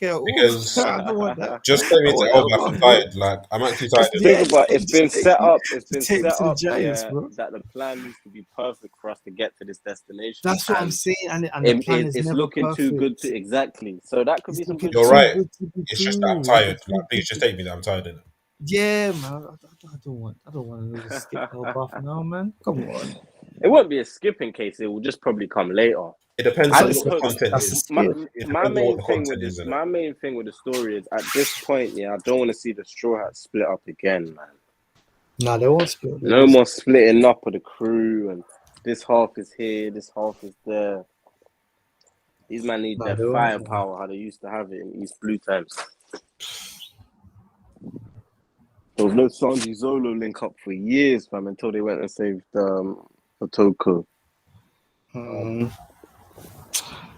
at all. Because I don't want that. Just let me to Elbaf, I'm tired. Like I'm actually tired. Think about it's been set up. It's been set up Giants, that the plan needs to be perfect for us to get to this destination. That's what I'm saying. And the plan is looking too good to exactly. So that could be some good. You're right. It's just that I'm tired. Like, please just take me that I'm tired, innit? Yeah, man. I don't want to skip Elbaf now, man. Come on. It won't be a skipping case. It will just probably come later. It depends on what the content is. My main thing with the story is at this point, I don't want to see the Straw Hats split up again, man. Nah, they won't split. No more splitting up of the crew and this half is here, this half is there. These men need their firepower how they used to have it in East Blue times. There was no Sanji Zolo link up for years, fam, until they went and saved Otoko.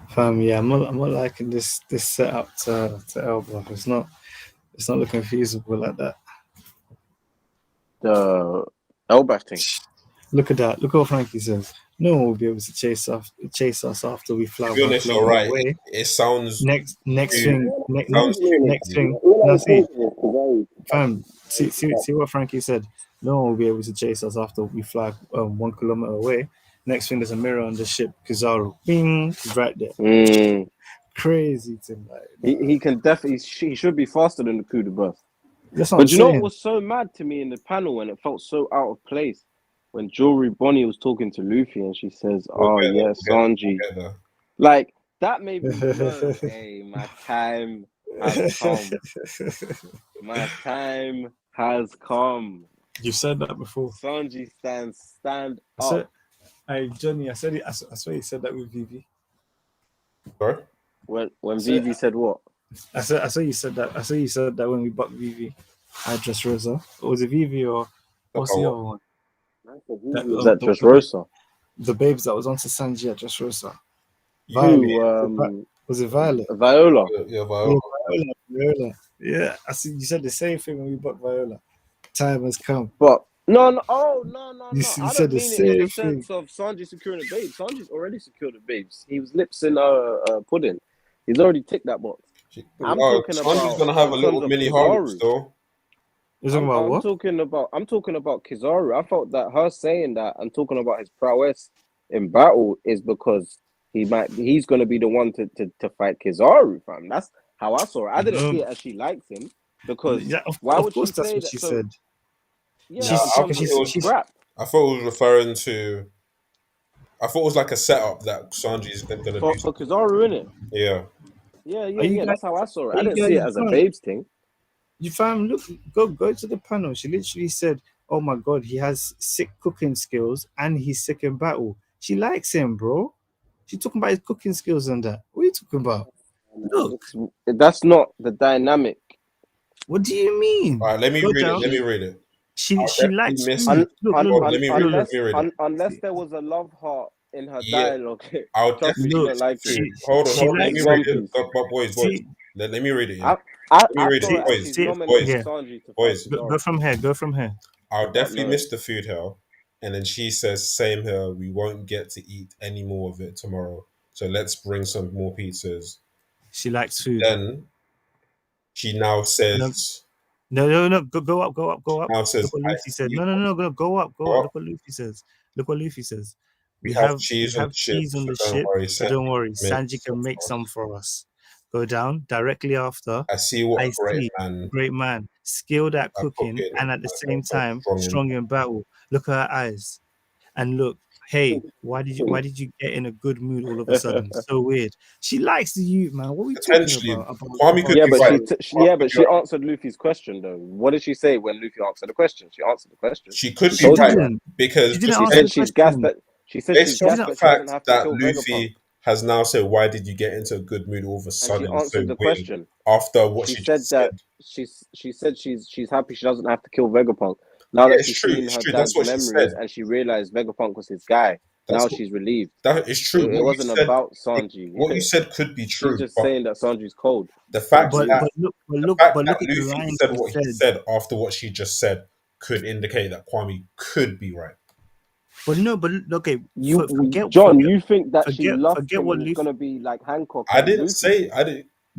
Fam, yeah, I'm not liking this setup to Elba. It's not looking feasible like that. The Elba thing. Look at that. Look what Frankie says. No one will be able to chase us after we fly. To be honest, you're right. It sounds next thing. Now see, fam. See what Frankie said. No one will be able to chase us after we fly 1 kilometer away. Next thing, there's a mirror on the ship. Kizaru, bing, he's right there. Crazy thing. Like, he can definitely. He should be faster than the coup de burst. But you know what was so mad to me in the panel when it felt so out of place? When Jewelry Bonnie was talking to Luffy and she says, Sanji. Like, that made me know, hey, my time has come. My time has come. You said that before. Sanji stand up. Hey, Johnny, I swear you said that with Vivi. Sorry? When Vivi said what? I saw you said that. I saw you said that when we bucked Vivi. I Dress Rosa. Or was it Vivi or what's the other one? Was that Dress Rosa? The babes that was on to Sanji at Dress Rosa. Who? Was it Violet? Viola. Yeah, Viola. Viola. Yeah, I see. You said the same thing when we bought Viola. Time has come. But no. You I said don't the mean it in the same sense of Sanji securing the babes. Sanji's already secured the babes. He was lips in pudding. He's already ticked that box. I'm talking Sanji's about gonna have a in little terms of mini Harlem Kizaru. still. You're talking about what? I'm talking about Kizaru. I felt that her saying that and talking about his prowess in battle is because he's gonna be the one to fight Kizaru, fam. That's how I saw it. I didn't see it as she likes him because why would she say that? She said. Yeah, in terms of scrap. I thought it was referring to. I thought it was like a setup that Sanji's gonna do For Kizaru, innit? Yeah. Yeah. That's how I saw it. I didn't see it as a babes thing. You fam, look, go to the panel. She literally said, "Oh my god, he has sick cooking skills and he's sick in battle." She likes him, bro. She's talking about his cooking skills and that. What are you talking about? Look, that's not the dynamic. What do you mean? All right, let me read it. Let me read it. She likes food. Unless there was a love heart in her dialogue. I'll definitely she don't like it. Hold on. Let me read it. Boys. Let me read it. Boys. Go from here. I'll definitely miss the food here. And then she says, "Same here. We won't get to eat any more of it tomorrow. So let's bring some more pizzas." She likes food. Then she now says, "No. Go up." Now says, look what Luffy said. No. Go up. Look what Luffy says. We have cheese on the ship, so don't worry. Sanji can make some for us. Go down directly after. I see a great man, skilled at cooking and at the same time strong in battle. Look at her eyes, and look. Hey, why did you get in a good mood all of a sudden? So weird. She likes the youth, man. What are we talking about? But she answered Luffy's question though. What did she say when Luffy answered the question? She answered the question. She could be right because she said she's gassed. She said she's gassed, but she doesn't have to kill Luffy has now said, "Why did you get into a good mood all of a sudden?" And she answered the question after what she said. She said she's happy she doesn't have to kill Vegapunk. Now that she's seen her dad's memories and she realized Vegapunk was his guy, she's relieved. That is true. It wasn't about Sanji. What you said could be true. She's just saying that Sanji's cold. The fact that Luffy said what he said after what she just said could indicate that Kwame could be right. But okay. You think that she loved him and it's gonna be like Hancock? I didn't say.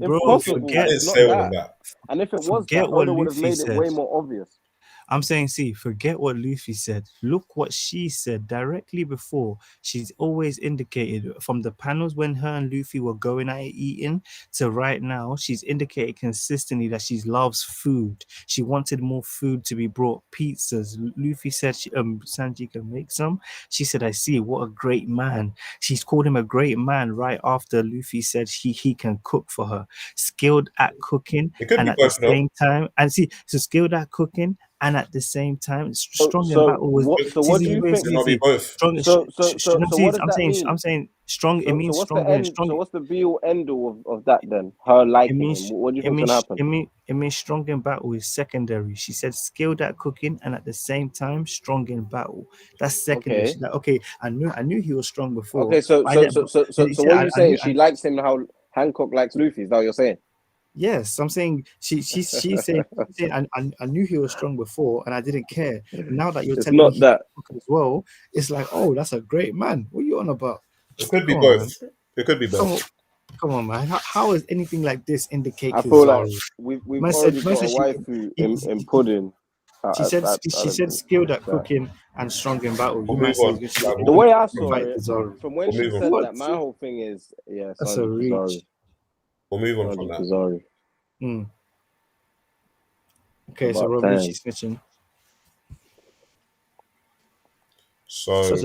Impossible. I didn't say all of that. And if it was that, Oda would have made it way more obvious. I'm saying, forget what Luffy said. Look what she said directly before. She's always indicated from the panels when her and Luffy were going at it eating to right now, she's indicated consistently that she loves food. She wanted more food to be brought, pizzas. Luffy said Sanji can make some. She said, I see, what a great man. She's called him a great man right after Luffy said he can cook for her. Skilled at cooking and at the same time, so skilled at cooking and at the same time, strong in battle was. So what do you think? Strong. So what does that mean? I'm saying strong. It means strong. So what's the be all end all of that then? Her liking him. What do you think can happen? It means strong in battle is secondary. She said skilled at cooking and at the same time strong in battle. That's secondary. Okay. She's like, okay, I knew he was strong before. Okay, so what are you saying? She likes him how Hancock likes Luffy. Is that what you're saying? Yes, I'm saying she's saying I knew he was strong before and I didn't care. Now that you're telling me he as well, it's like, oh, that's a great man. What are you on about? It could be both. It could be both. Come on, man. How is anything like this indicate? I feel like we've already got a waifu in pudding. She said skilled at cooking and strong in battle. The way I saw it, from when she said that, my whole thing is that's a reach. We'll move on from that. Okay, so Rob Lucci's snitching. So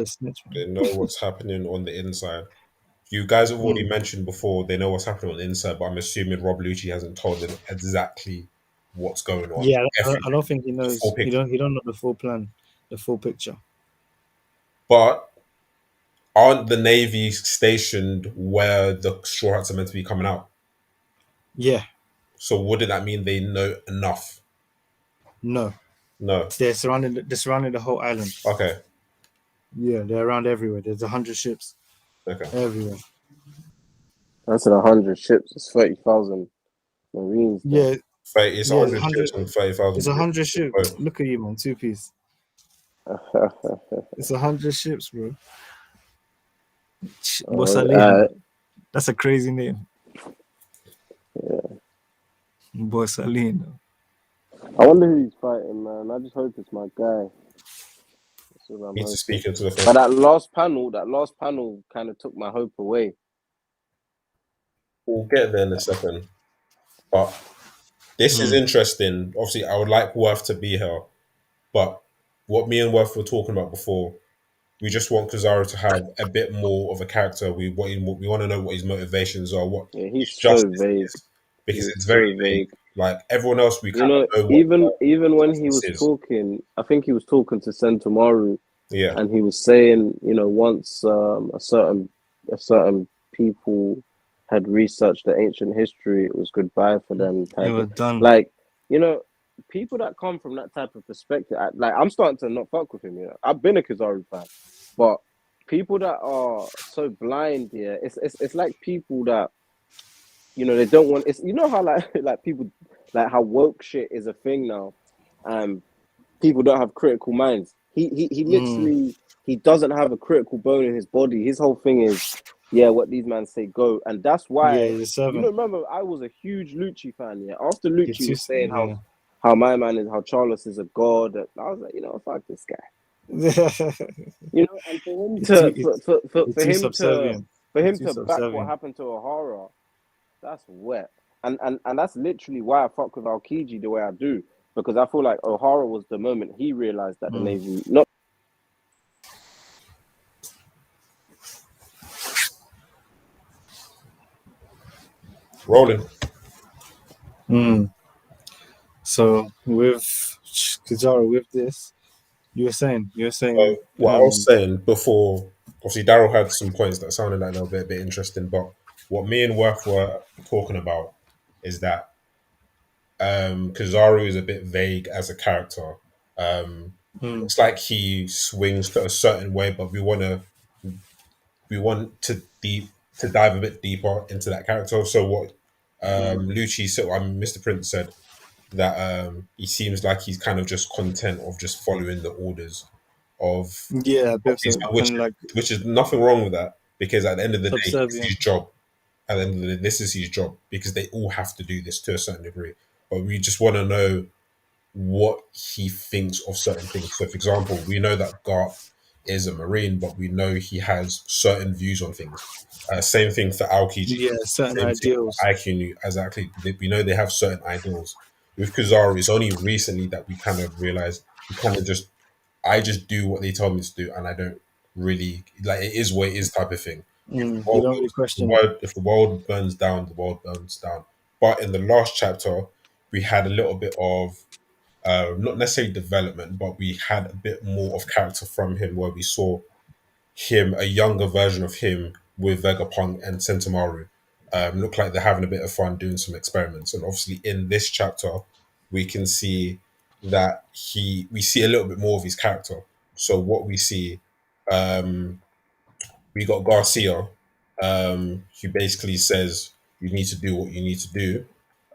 they know what's happening on the inside. You guys have already mentioned before they know what's happening on the inside, but I'm assuming Rob Lucci hasn't told them exactly what's going on. Yeah, I don't think he knows. He don't know the full plan, the full picture. But aren't the Navy stationed where the Straw Hats are meant to be coming out? Yeah. So wouldn't that mean they know enough? No, No. they're surrounding the whole island. Okay. Yeah, they're around everywhere. There's 100 ships Okay. everywhere. That's 100 ships. It's 30,000 Marines. Yeah, It's yeah, 100 ships and 30,000. it's 100 ships. Look at you, man, 2 piece. It's 100 ships, bro. Borsalino. That's a crazy name. Yeah. Borsalino. I wonder who he's fighting, man. I just hope it's my guy. Need to speak into the phone. But that last panel kind of took my hope away. We'll get there in a second. But this is interesting. Obviously, I would like Worth to be here. But what me and Worth were talking about before, we just want Kizaru to have a bit more of a character. We want to know what his motivations are, what he's his justice so vague. is, because He's it's very so vague. Like everyone else, we kind of know what. What even when he was is. talking, I think he was talking to Sentomaru, Yeah, and he was saying, once a certain people had researched the ancient history, it was goodbye for them. It was done. Like, people that come from that type of perspective, I'm starting to not fuck with him. I've been a Kizaru fan, but people that are so blind, it's like people that, they don't want. It's how like people like how woke shit is a thing now. People don't have critical minds. He literally he doesn't have a critical bone in his body. His whole thing is, what these men say go, and that's why remember I was a huge Lucci fan. Yeah, after Lucci was saying how my man is, how Charles is a god, I was like, fuck this guy. And for him to back what happened to O'Hara, that's wet. And that's literally why I fuck with Aokiji the way I do, because I feel like O'Hara was the moment he realized that the Navy not. rolling. So with Kizaru, with this, you were saying. What I was saying before, obviously, Daryl had some points that sounded like they were a bit interesting, but what me and Worth were talking about is that Kizaru is a bit vague as a character. It's like he swings to a certain way, but we want to dive a bit deeper into that character. So what Lucci said, Mr. Prince said that he seems like he's kind of just content of just following the orders of which is nothing wrong with that, because at the end of the day, it's his job. At the end of the day, this is his job, because they all have to do this to a certain degree. But we just want to know what he thinks of certain things. So, for example, we know that Garp is a Marine, but we know he has certain views on things. Same thing for Aokiji. Yeah, certain ideals. IQ, exactly. We know they have certain ideals. With Kizaru, it's only recently that we kind of realize I just do what they tell me to do, and I don't really like it is what it is type of thing. You don't really question if the world burns down, the world burns down. But in the last chapter, we had a little bit of not necessarily development, but we had a bit more of character from him, where we saw him, a younger version of him, with Vegapunk and Sentomaru. Look like they're having a bit of fun doing some experiments. And obviously in this chapter, we can see that we see a little bit more of his character. So what we see, we got Garcia, who basically says you need to do what you need to do.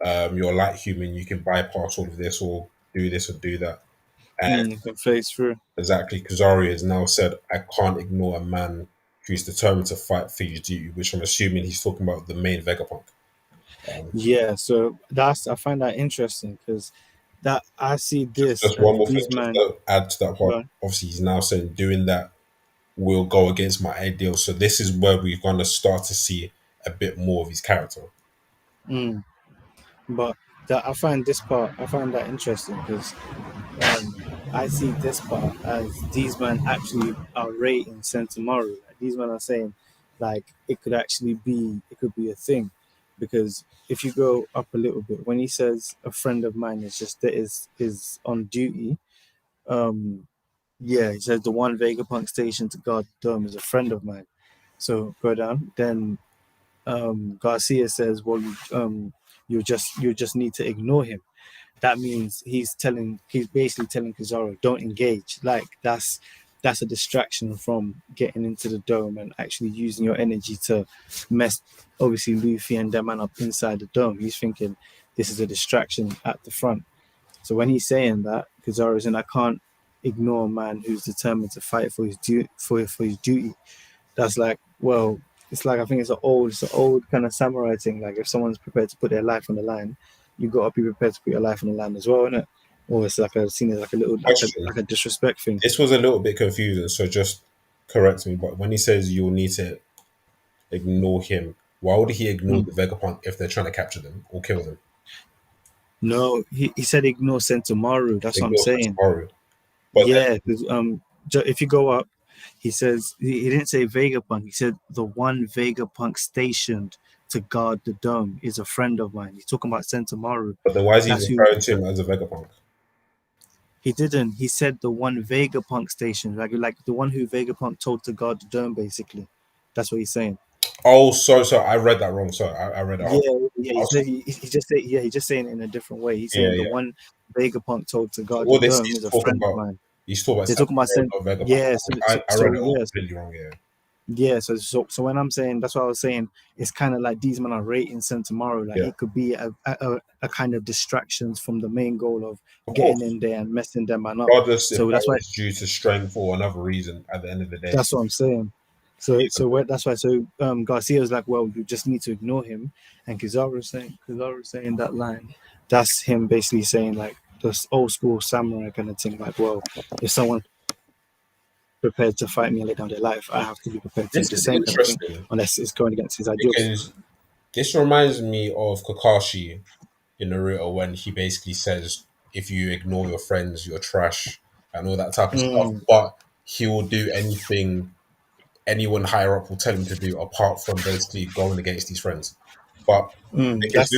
You're a light human, you can bypass all of this or do this or do that. And you can phase through. Exactly. Kizaru has now said, I can't ignore a man who's determined to fight for his duty, which I'm assuming he's talking about the main Vegapunk. So I find that interesting, because that I see this. Just one more thing to add to that part. Right. Obviously, he's now saying doing that will go against my ideals. So this is where we're going to start to see a bit more of his character. But I find that interesting, because I see this part as these men actually are rating Sentomaru. These men are saying, like, it could be a thing, because if you go up a little bit, when he says a friend of mine is on duty, he says the one Vegapunk station to guard Dome is a friend of mine. So go down. Then Garcia says, well, you just need to ignore him. that means he's basically telling Kizaru, don't engage. Like that's a distraction from getting into the dome and actually using your energy to mess obviously Luffy and them man up inside the dome. He's thinking this is a distraction at the front. So when he's saying that, Kizaru's in, I can't ignore a man who's determined to fight for his duty. That's like, well, it's like I think it's an old kind of samurai thing. Like if someone's prepared to put their life on the line, you gotta be prepared to put your life on the line as well, isn't it? Or it's like seen as like a little Question. like a disrespect thing. This was a little bit confusing, so just correct me. But when he says you'll need to ignore him, why would he ignore the Vegapunk if they're trying to capture them or kill them? No, he said ignore Sentomaru. That's Ignore what I'm saying. Sentomaru. But yeah, because if you go up, he says he didn't say Vegapunk. He said the one Vegapunk stationed to guard the dome is a friend of mine. He's talking about Sentomaru. But then why is he referring to him as a Vegapunk? He didn't. He said the one Vegapunk station, like the one who Vegapunk told to guard the dome, basically. That's what he's saying. Oh, so I read that wrong. So I read it. Yeah. He's just saying it in a different way. He's saying the one Vegapunk told to guard the dome is a friend of mine. He's talking about. They're talking about Vegapunk. Yeah. I read it completely wrong. Yeah. Yeah, so when I'm saying, that's what I was saying, it's kind of like these men are rating Sentomaru, like it could be a kind of distractions from the main goal of getting in there and messing them man up. Regardless so if that's why it's due to strength or another reason at the end of the day. That's what I'm saying. That's why. So Garcia was like, well, you just need to ignore him, and Kizaru saying that line. That's him basically saying like this old school samurai kind of thing, like, well, if someone prepared to fight me and lay down their life, I have to be prepared to do the same kind of thing, unless it's going against his ideals. Because this reminds me of Kakashi in Naruto when he basically says, if you ignore your friends, you're trash and all that type of stuff. But he will do anything anyone higher up will tell him to do apart from basically going against his friends. But because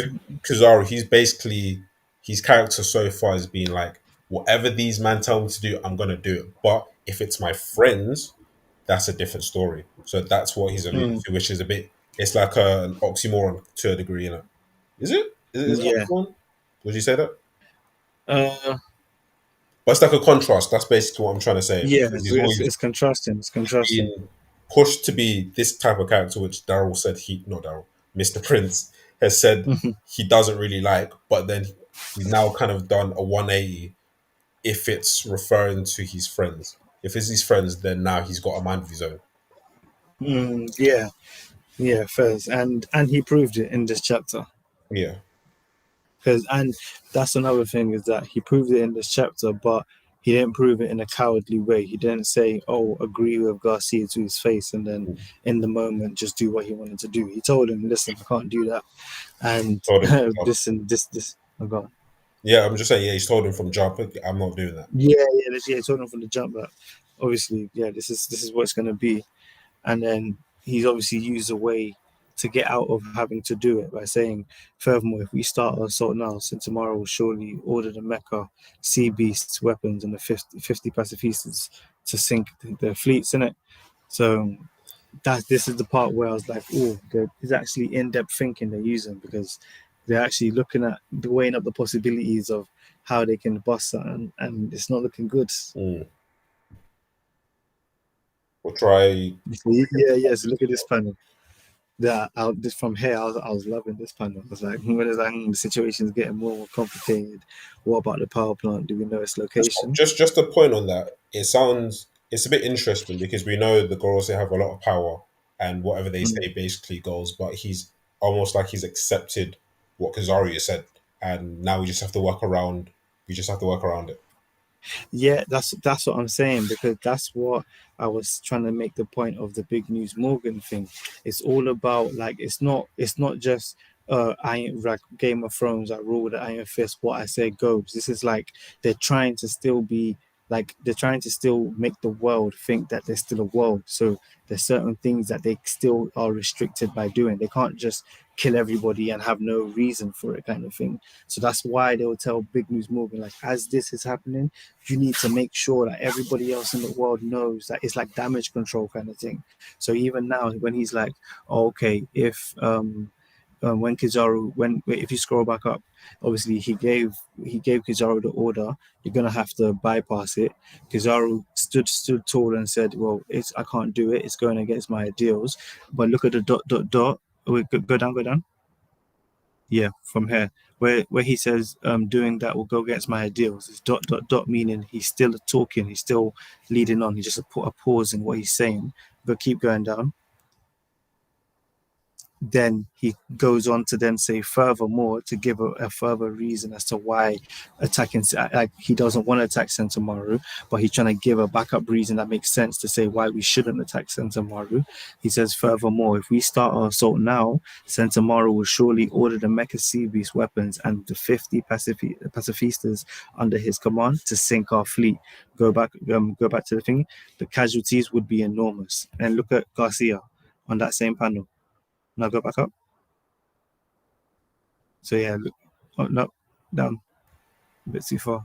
Kizaru, his character so far has been like, whatever these men tell me to do, I'm gonna do it. But if it's my friends, that's a different story. So that's what he's alluding to, which is it's like an oxymoron to a degree, you know. Is it? Is it oxymoron? Would you say that? But it's like a contrast. That's basically what I'm trying to say. Yeah, it's contrasting. It's contrasting. Being pushed to be this type of character, which Daryl said Mr. Prince has said he doesn't really like, but then he's now kind of done a 180 if it's referring to his friends. If it's his friends, then now he's got a mind of his own. Yeah, first, and he proved it in this chapter. Yeah, and that's another thing, is that he proved it in this chapter, but he didn't prove it in a cowardly way. He didn't say, "Oh, agree with Garcia to his face," and then in the moment just do what he wanted to do. He told him, "Listen, I can't do that," and this. Oh God. Yeah, I'm just saying. Yeah, he's told him from jump. I'm not doing that. Yeah. He told him from the jump that obviously, this is what it's going to be, and then he's obviously used a way to get out of having to do it by saying, furthermore, if we start our assault now, Sentomaru will surely order the Mecha, sea beasts, weapons, and the 50 pacifistas to sink their fleets in it. So this is the part where I was like, oh, there's actually in-depth thinking they're using, because they're actually looking at weighing up the possibilities of how they can bust that, and it's not looking good. We'll try. Yeah. So look at this panel. Just from here, I was loving this panel. I was like, when it's like the situation's getting more complicated. What about the power plant? Do we know its location? Just a point on that. It's a bit interesting because we know the Goros, they have a lot of power, and whatever they say basically goes. But he's almost like he's accepted what Kizaru said, and now we just have to work around. We just have to work around it. Yeah, that's what I'm saying, because that's what I was trying to make the point of the Big News Morgan thing. It's all about, like, it's not just like Game of Thrones, I rule with the iron fist, what I say goes. This is like they're trying to still make the world think that there's still a world. So there's certain things that they still are restricted by doing. They can't just kill everybody and have no reason for it, kind of thing. So that's why they will tell Big News Morgan, like, as this is happening, you need to make sure that everybody else in the world knows that it's like damage control kind of thing. So even now, when he's like, oh, okay, if when Kizaru, if you scroll back up, obviously he gave Kizaru the order. You're gonna have to bypass it. Kizaru stood tall and said, "Well, I can't do it. It's going against my ideals." But look at the dot dot dot. Wait, go down, go down. Yeah, from here, where he says, "Doing that will go against my ideals." It's dot dot dot, meaning he's still talking. He's still leading on. He just put a pause in what he's saying. But keep going down. Then he goes on to then say furthermore to give a further reason as to why attacking, like he doesn't want to attack Sentomaru, but he's trying to give a backup reason that makes sense to say why we shouldn't attack Sentomaru. He says furthermore, if we start our assault now, Sentomaru will surely order the Mecha Sea Beast weapons and the 50 pacifistas under his command to sink our fleet. Go back to the thing. The casualties would be enormous. And look at Garcia on that same panel. Now go back up. So yeah, look, no, down a bit too far.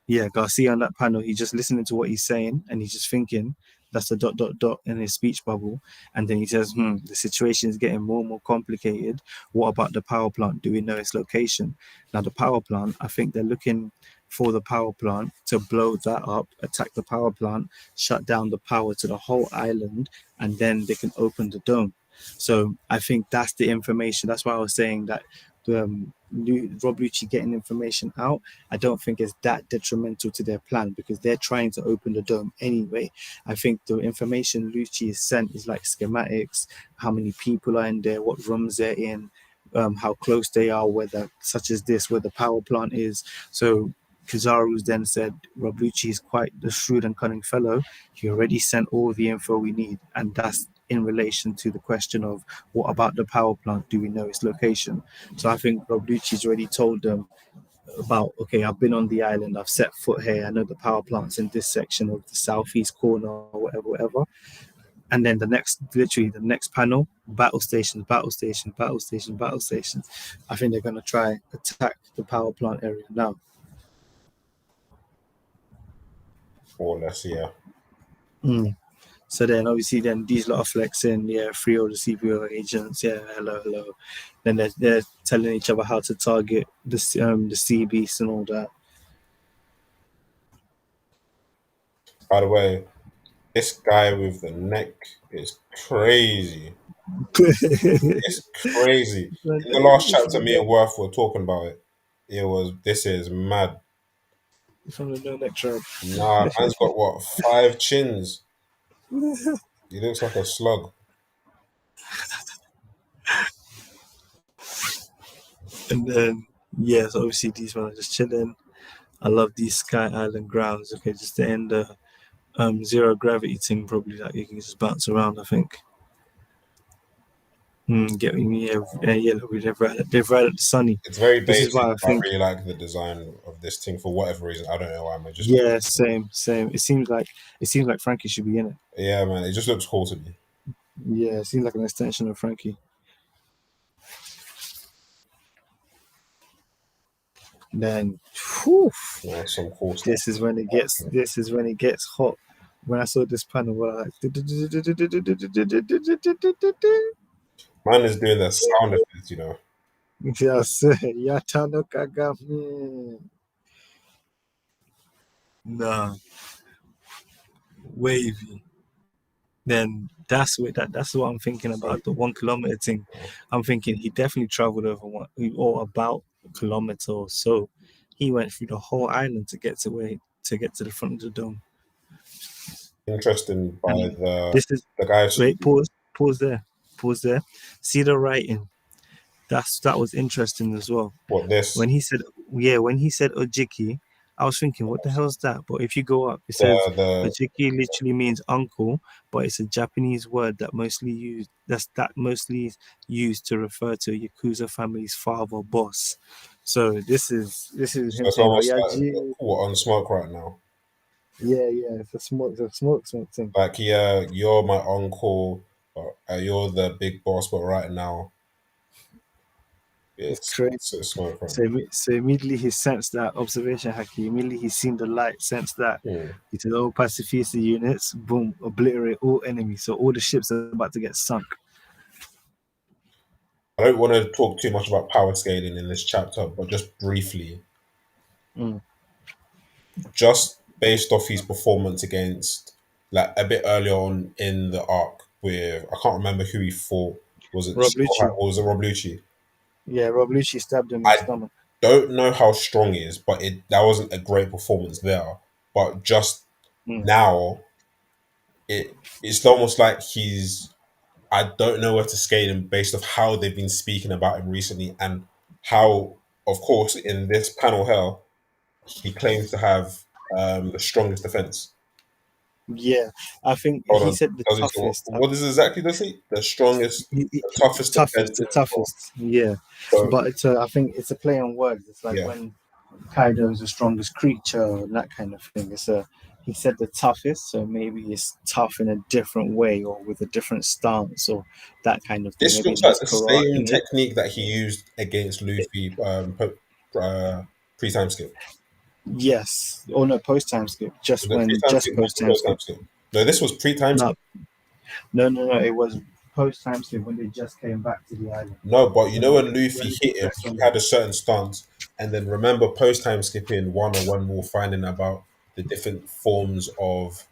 Yeah, Garcia on that panel, he's just listening to what he's saying and he's just thinking. That's a dot dot dot in his speech bubble, and then he says, "The situation is getting more and more complicated. What about the power plant? Do we know its location?" Now, the power plant, I think they're looking for the power plant to blow that up, attack the power plant, shut down the power to the whole island, and then they can open the dome. So I think that's the information. That's why I was saying that Rob Lucci getting information out, I don't think it's that detrimental to their plan because they're trying to open the dome anyway. I think the information Lucci is sent is like schematics, how many people are in there, what rooms they're in, how close they are, whether such as this, where the power plant is. So Kizaru's then said Rob Lucci is quite the shrewd and cunning fellow. He already sent all the info we need, and that's in relation to the question of what about the power plant? Do we know its location? So I think Rob Lucci's already told them about, okay, I've been on the island, I've set foot here, I know the power plant's in this section of the southeast corner or whatever. And then the next panel, battle stations. I think they're going to try attack the power plant area now. Or less, yeah. So then obviously then these lot are flexing, 3 of the CPO agents, hello. Then they're telling each other how to target the sea beast and all that. By the way, this guy with the neck is crazy. It's crazy. In the last chapter, me and Worth were talking about it. This is mad. From the no neck tribe. Nah, man's got what, 5 chins? He looks like a slug. And then so obviously these ones are just chilling. I love these Sky Island grounds. Okay, just to end the zero gravity thing, probably like you can just bounce around. I think. Get me, they've right at the sunny. It's very This is basic. why I think. I really like the design of this thing for whatever reason. I don't know why. Man, just same. It seems like Frankie should be in it. Yeah, man, it just looks cool to me. Yeah, it seems like an extension of Frankie. Then, some cool stuff. This is when it gets hot. When I saw this panel, where man is doing the sound effects, Yes, Yatano Kagami. Nah, wavy. Then that's what I'm thinking about, the 1 kilometer thing. I'm thinking he definitely traveled over about a kilometer or so. He went through the whole island to get to the front of the dome. Interesting by the guy. Wait, pause there. See the writing. That was interesting as well. What, this? When he said Ojiki, I was thinking, what the hell is that? But if you go up, it says Ojiki literally means uncle, but it's a Japanese word that mostly used to refer to a Yakuza family's father boss. So this is him saying, what, on smoke right now? Yeah, it's a smoke thing. Like, you're my uncle, you're the big boss, but right now, it's crazy. Smoke right so immediately he sensed that observation haki. Immediately he's seen the light, sensed that. He said, "Oh, pacifista units, boom, obliterate all enemies." So all the ships are about to get sunk. I don't want to talk too much about power scaling in this chapter, but just briefly, Mm. just based off his performance against, like a bit earlier on in the arc, with I can't remember who he fought. Was it Rob Lucci. or was it Rob Lucci? Yeah, Rob Lucci stabbed him in the I stomach. don't know how strong he is, but that wasn't a great performance there. But just Mm. now, it's almost like he's. I don't know where to scale him based off how they've been speaking about him recently, and how, of course, in this panel here, he claims to have the strongest defense. Yeah, I think Hold he on, said the does he say toughest. what is exactly does he? The strongest, the toughest Toughest, defense the in the world. toughest. Yeah, So but I think it's a play on words. It's like yeah, when Kaido is the strongest creature and that kind of thing. He said the toughest, so maybe it's tough in a different way or with a different stance or that kind of thing. this Maybe looks in like his the karate. same In it, technique that he used against Luffy pre time skip. yes, or no, post time skip. Was it pre time skip Just or post time post time skip. skip? No, this was pre time No, skip. no. It was post time skip when they just came back to the island. No, but you know When when Luffy Luffy hit him, flexed he on had him. a certain stance, and then remember post time skipping one or one more finding about the different forms of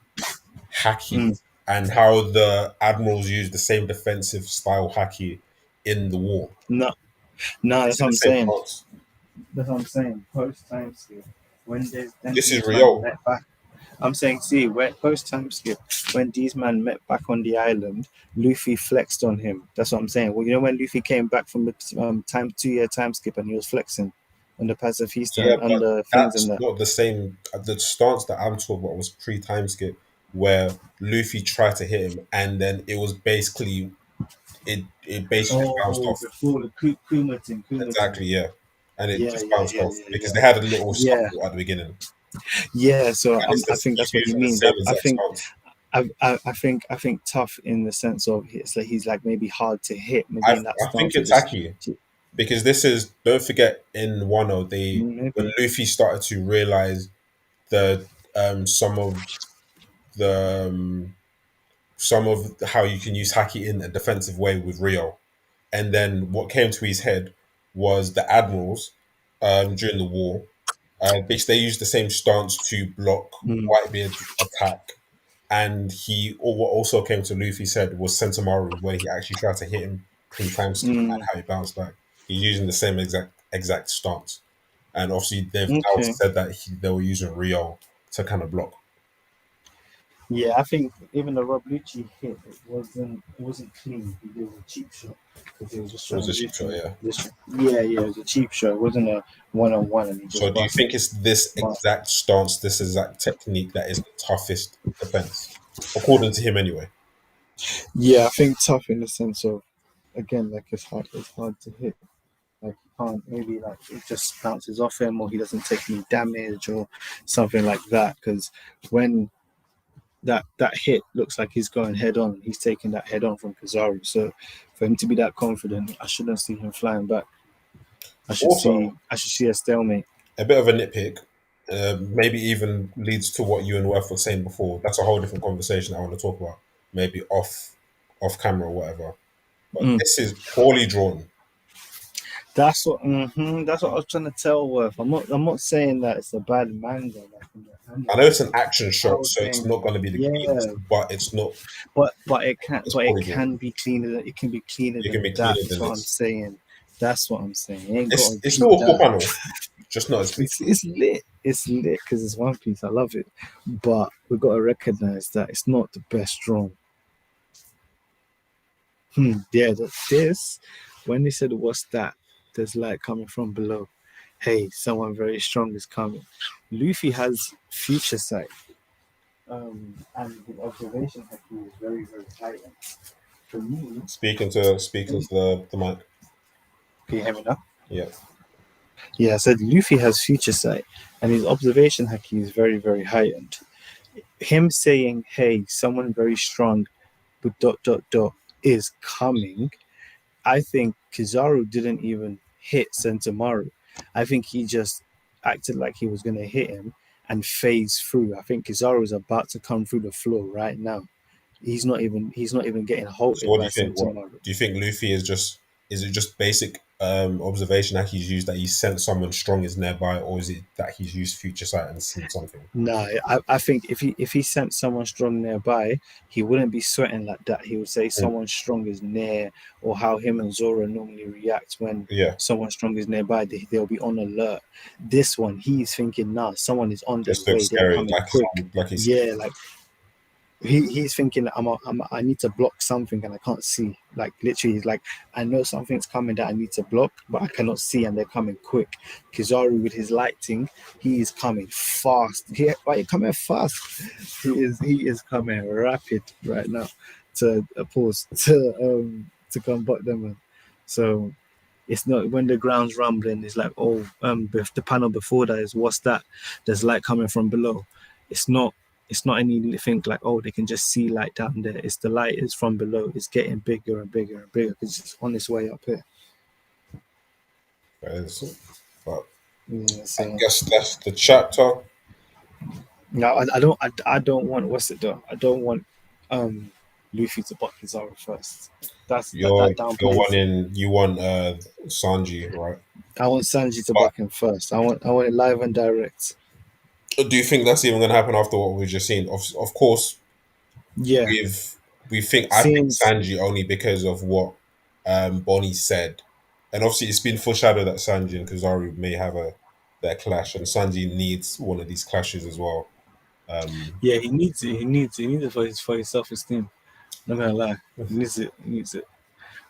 haki Mm. and how the admirals use the same defensive style haki in the war. No, no, It's that's in what the I'm same saying. stance. That's what I'm saying. Post time skip. When This is these men Rio. met back. I'm saying, see, where post time skip, when these men met back on the island, Luffy flexed on him. That's what I'm saying. Well, you know when Luffy came back from the 2 year time skip and he was flexing on the pacifista Yeah, and but the things and that's that. not the same. The stance that I'm talking about was pre time skip, where Luffy tried to hit him, and then it was basically it basically just bounced Oh, off. before the Kuma thing, Kuma thing. Exactly, yeah, and it Yeah, just yeah, bounced yeah, off yeah, because yeah. they had a little Yeah, scuffle at the beginning, yeah. So and it's I this, think he's that's what he using the means. same exact stance. I think tough in the sense of he's like maybe hard to hit, maybe I in that I think stance of it's just Haki because this is don't forget in Wano they when maybe. Luffy started to realize the some of the some of how you can use Haki in a defensive way with Rio. And then what came to his head was the admirals during the war, which they used the same stance to block Mm, Whitebeard's attack. And what also came to Luffy's head was Sentomaru, where he actually tried to hit him pre-time skip and mm, how he bounced back. He's using the same exact stance. And obviously they've now okay. said that they were using Rio to kind of block. Yeah, I think even the Rob Lucci hit, it wasn't clean. He did a cheap shot because he was just It trying was a to do cheap shot, things. yeah. Yeah, it was a cheap shot. It wasn't a 1-on-1, and he So just do you bust. think it's this But exact stance, this exact technique that is the toughest defense? According to him anyway. yeah, I think tough in the sense of again, like it's hard to hit. Like he can't maybe like it just bounces off him or he doesn't take any damage or something like that. Because when that hit looks like he's going head on, he's taking that head on from Kizaru. So for him to be that confident, I shouldn't see him flying back. Also, I should see a stalemate. a bit of a nitpick, maybe even leads to what you and Worth were saying before. That's a whole different conversation I want to talk about, maybe off camera or whatever. But Mm. this is poorly drawn. That's what I was trying to tell Worth. I'm not saying that it's a bad manga like in the I anime. know it's an action I shot, was so it's saying, not going to be the yeah, cleanest, but it's not. It's but it poorly drawn. can be cleaner. It can be cleaner You can than be that. cleaner That's than what I'm this. saying. That's what I'm saying. It ain't got to It's beat still a cool that. panel, just not as clean. It's lit. It's lit because it's One Piece. I love it, but we've got to recognize that it's not the best drawn. Yeah, this when they said what's that? There's light coming from below. Hey, someone very strong is coming. Luffy has future sight, and his observation haki is very very heightened. For me, Speaking to the mic. can you hear me now? Yeah. Yeah, I said Luffy has future sight, and his observation haki is very very heightened. Him saying, "Hey, someone very strong, but dot dot dot is coming." I think Kizaru didn't even hit Sentomaru. I think he just acted like he was going to hit him and phase through. I think Kizaru is about to come through the floor right now. He's not even getting So halted what do by you think? What Sentomaru. do you think? Luffy is just is it just basic observation that he's used that he sensed someone strong is nearby, or is it that he's used future sight and seen something? No, I think if he sent someone strong nearby, he wouldn't be sweating like that. He would say someone strong is near, or how him and Zora normally react when Yeah, someone strong is nearby. They'll be on alert. This one, he's thinking, nah, someone is on their just looks way. They're scary, coming quick. like he's Yeah, like he's thinking I need to block something and I can't see. Like literally, he's like, I know something's coming that I need to block, but I cannot see, and they're coming quick. Kizaru with his lighting, he is coming fast. He coming fast. He is coming rapid right now to pause to combat them. So it's not when the ground's rumbling. It's like, oh, the panel before that is what's that? There's light coming from below. It's not. It's not anything like, oh, they can just see light down there. It's the light is from below. It's getting bigger and bigger and bigger because it's on its way up here. but Yeah, I so guess that's the chapter. no, I don't want what's it though? I don't want Luffy to butt Kizaru first. That You're downplays it. wanting you want Sanji, right? I want Sanji to But buck him first. I want it live and direct. do you think that's even going to happen after what we've just seen? Of course, Yeah. we've I think Seems Sanji only because of what Bonnie said, and obviously it's been foreshadowed that Sanji and Kizaru may have their clash, and Sanji needs one of these clashes as well. yeah, he needs it. He needs it for his self esteem. Not gonna lie. He needs it. He needs it.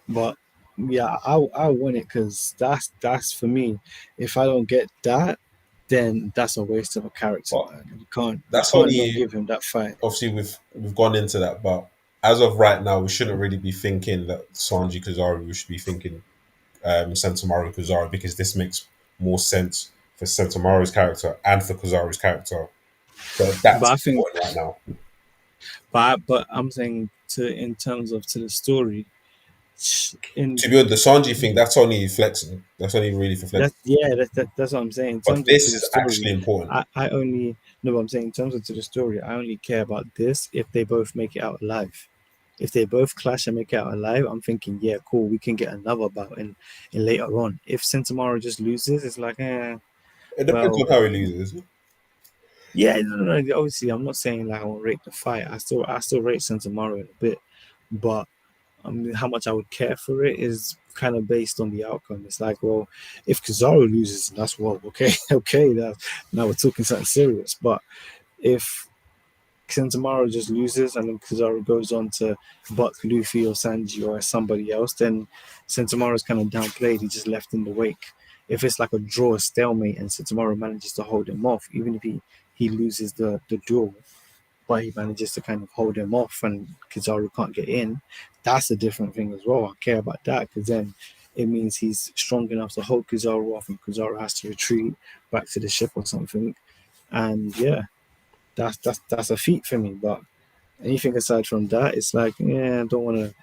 But yeah, I want it because that's for me. If I don't get that, then that's a waste of a character, But man. You that's can't not only give him that fight. obviously we've gone into that, but as of right now, we shouldn't really be thinking that Sanji Kizaru. We should be thinking Sentomaru Kizaru because this makes more sense for Sentomaru's character and for Kizaru's character. So But that's I think, important right now. but I'm saying in terms of to the story, in To be honest, the Sanji thing, that's only flexing. That's only really for flexing. that's what I'm saying. In But terms of to this the is story, actually important. I only no. But I'm saying in terms of to the story, I only care about this if they both make it out alive. If they both clash and make it out alive, I'm thinking, yeah, cool, we can get another bout in later on. If Sentomaru just loses, it's like, It depends well, on how he loses. yeah, no. Obviously, I'm not saying like I won't rate the fight. I still rate Sentomaru a bit, but how much I would care for it is kind of based on the outcome. It's like, well, if Kizaru loses, that's well, okay, okay, now we're talking something serious. But if Sentomaru just loses and then Kizaru goes on to butt Luffy or Sanji or somebody else, then Sentomaru's kind of downplayed. He just left in the wake. If it's like a draw, a stalemate, and Sentomaru manages to hold him off, even if he loses the duel, but he manages to kind of hold him off and Kizaru can't get in, that's a different thing as well. I care about that because then it means he's strong enough to hold Kizaru off and Kizaru has to retreat back to the ship or something. And yeah, that's a feat for me. But anything aside from that, it's like, yeah, don't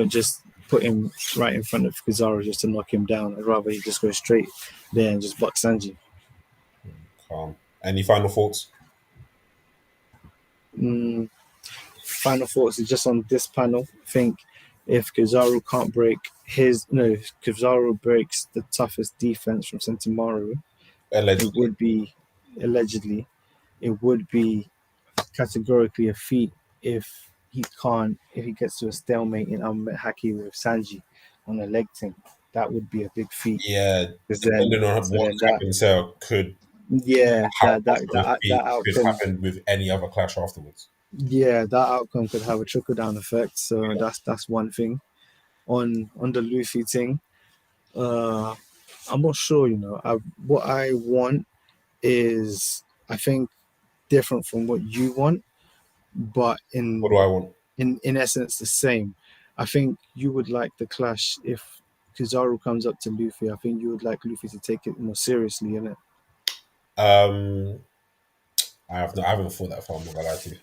just put him right in front of Kizaru just to knock him down. I'd rather he just go straight there and just buck Sanji. Any final thoughts? Mm, Final thoughts is just on this panel. I think if Kizaru can't break if Kizaru breaks the toughest defense from Sentomaru, it Allegedly. would be allegedly, it would be categorically a feat if he gets to a stalemate in Haki with Sanji on a leg thing. That would be a big feat. Yeah, Because then, depending on so what then that, happens here, could yeah, how much of a that feat could outcome, happen with any other clash afterwards. yeah, that outcome could have a trickle down effect. So Yeah. that's one thing. On the Luffy thing, uh, I'm not sure. What I want is, I think, different from what you want, but What do I want? in essence the same. I think you would like the clash if Kizaru comes up to Luffy. I think you would like Luffy to take it more seriously, innit? Um, I haven't thought that far. I'm not gonna lie to you.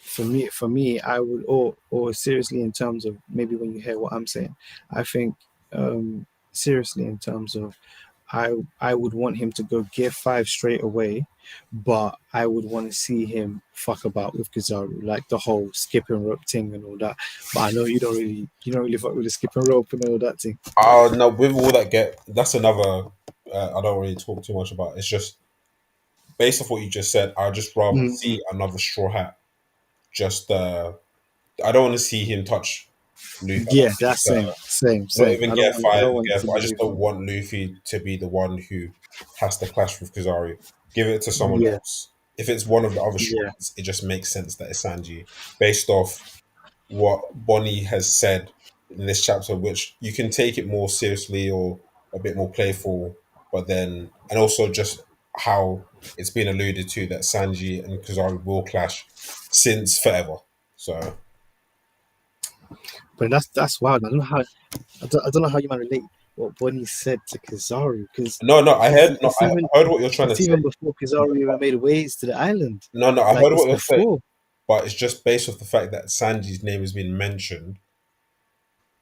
For me, I would, or seriously in terms of maybe when you hear what I'm saying, I think seriously in terms of I would want him to go gear 5 straight away, but I would want to see him fuck about with Kizaru, like the whole skipping rope thing and all that. But I know you don't really fuck with the skipping rope and all that thing. No, with all that that's another. I don't really talk too much about. It's just based off what you just said. I'd just rather see another Straw Hat. Just I don't want to see him touch Luffy. Yeah, that's same. Not even I Gear don't 5 or want Gear it to 4. I be just Luffy. don't want Luffy to be the one who has to clash with Kizaru. Give it to someone Yeah. else. If it's one of the other Yeah. Straws, it just makes sense that it's Sanji, based off what Bonnie has said in this chapter, which you can take it more seriously or a bit more playful, but then, and also just how it's been alluded to that Sanji and Kizaru will clash since forever. So, But that's wild. I don't know how you might relate what Bonnie said to Kizaru, because I heard even what you're trying to it's say. even before Kizaru even made ways to the island. I Like heard it's what you're saying, before. but it's just based off the fact that Sanji's name has been mentioned,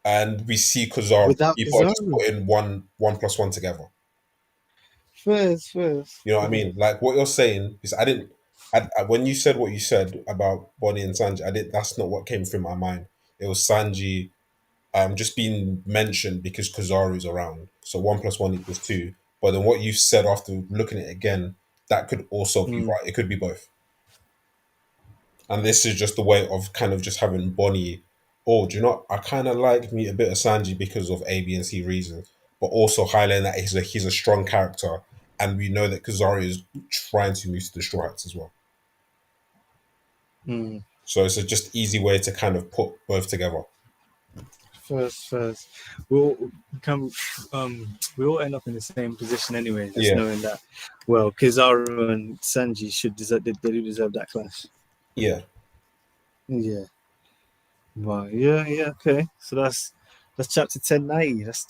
and we see Kizaru. Without People are just Kizaru. putting one plus one together. First. You know what I mean? Like what you're saying is, when you said what you said about Bonnie and Sanji, I did. That's not what came through my mind. It was Sanji, just being mentioned because Kizaru's around. So 1 + 1 = 2. But then what you said after looking at it again, that could also be right. It could be both. And this is just a way of kind of just having Bonnie. Oh, do you know? I kind of like me a bit of Sanji because of A, B, and C reasons, but also highlighting that he's a strong character, and we know that Kizaru is trying to move to the Straw Hats as well. So it's a just easy way to kind of put both together. First. We'll come. We all end up in the same position anyway. Just knowing that, well, Kizaru and Sanji should deserve. They do deserve that clash. Yeah. Yeah. Right. Yeah. Okay. So that's chapter 1090. That's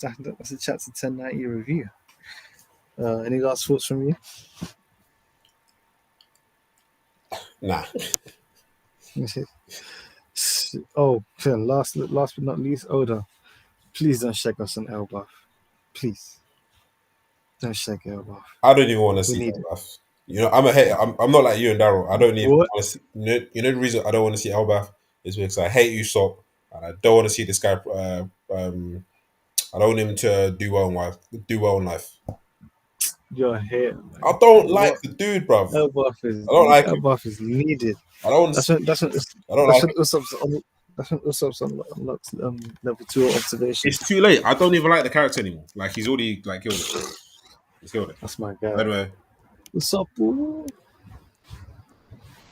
a chapter 1090 review. Any last thoughts from you? Nah. Oh, last but not least, Oda, please don't shake us on Elbaf. Please. Don't shake Elbaf. I don't even want to see Elbaf. You know, I'm a hater. I'm not like you and Daryl. I don't even want to see. You know the reason I don't want to see Elbaf is because I hate Usopp, and I don't want to see this guy. I don't want him to do well in life. You're here. Man. I don't like the dude, bruv. Elbaf is needed. I don't want to. I don't like. That's when Usopp's unlocks level 2 observation. It's too late. I don't even like the character anymore. Like he's already killed it. He's killed it. That's my guy. Anyway, Usopp.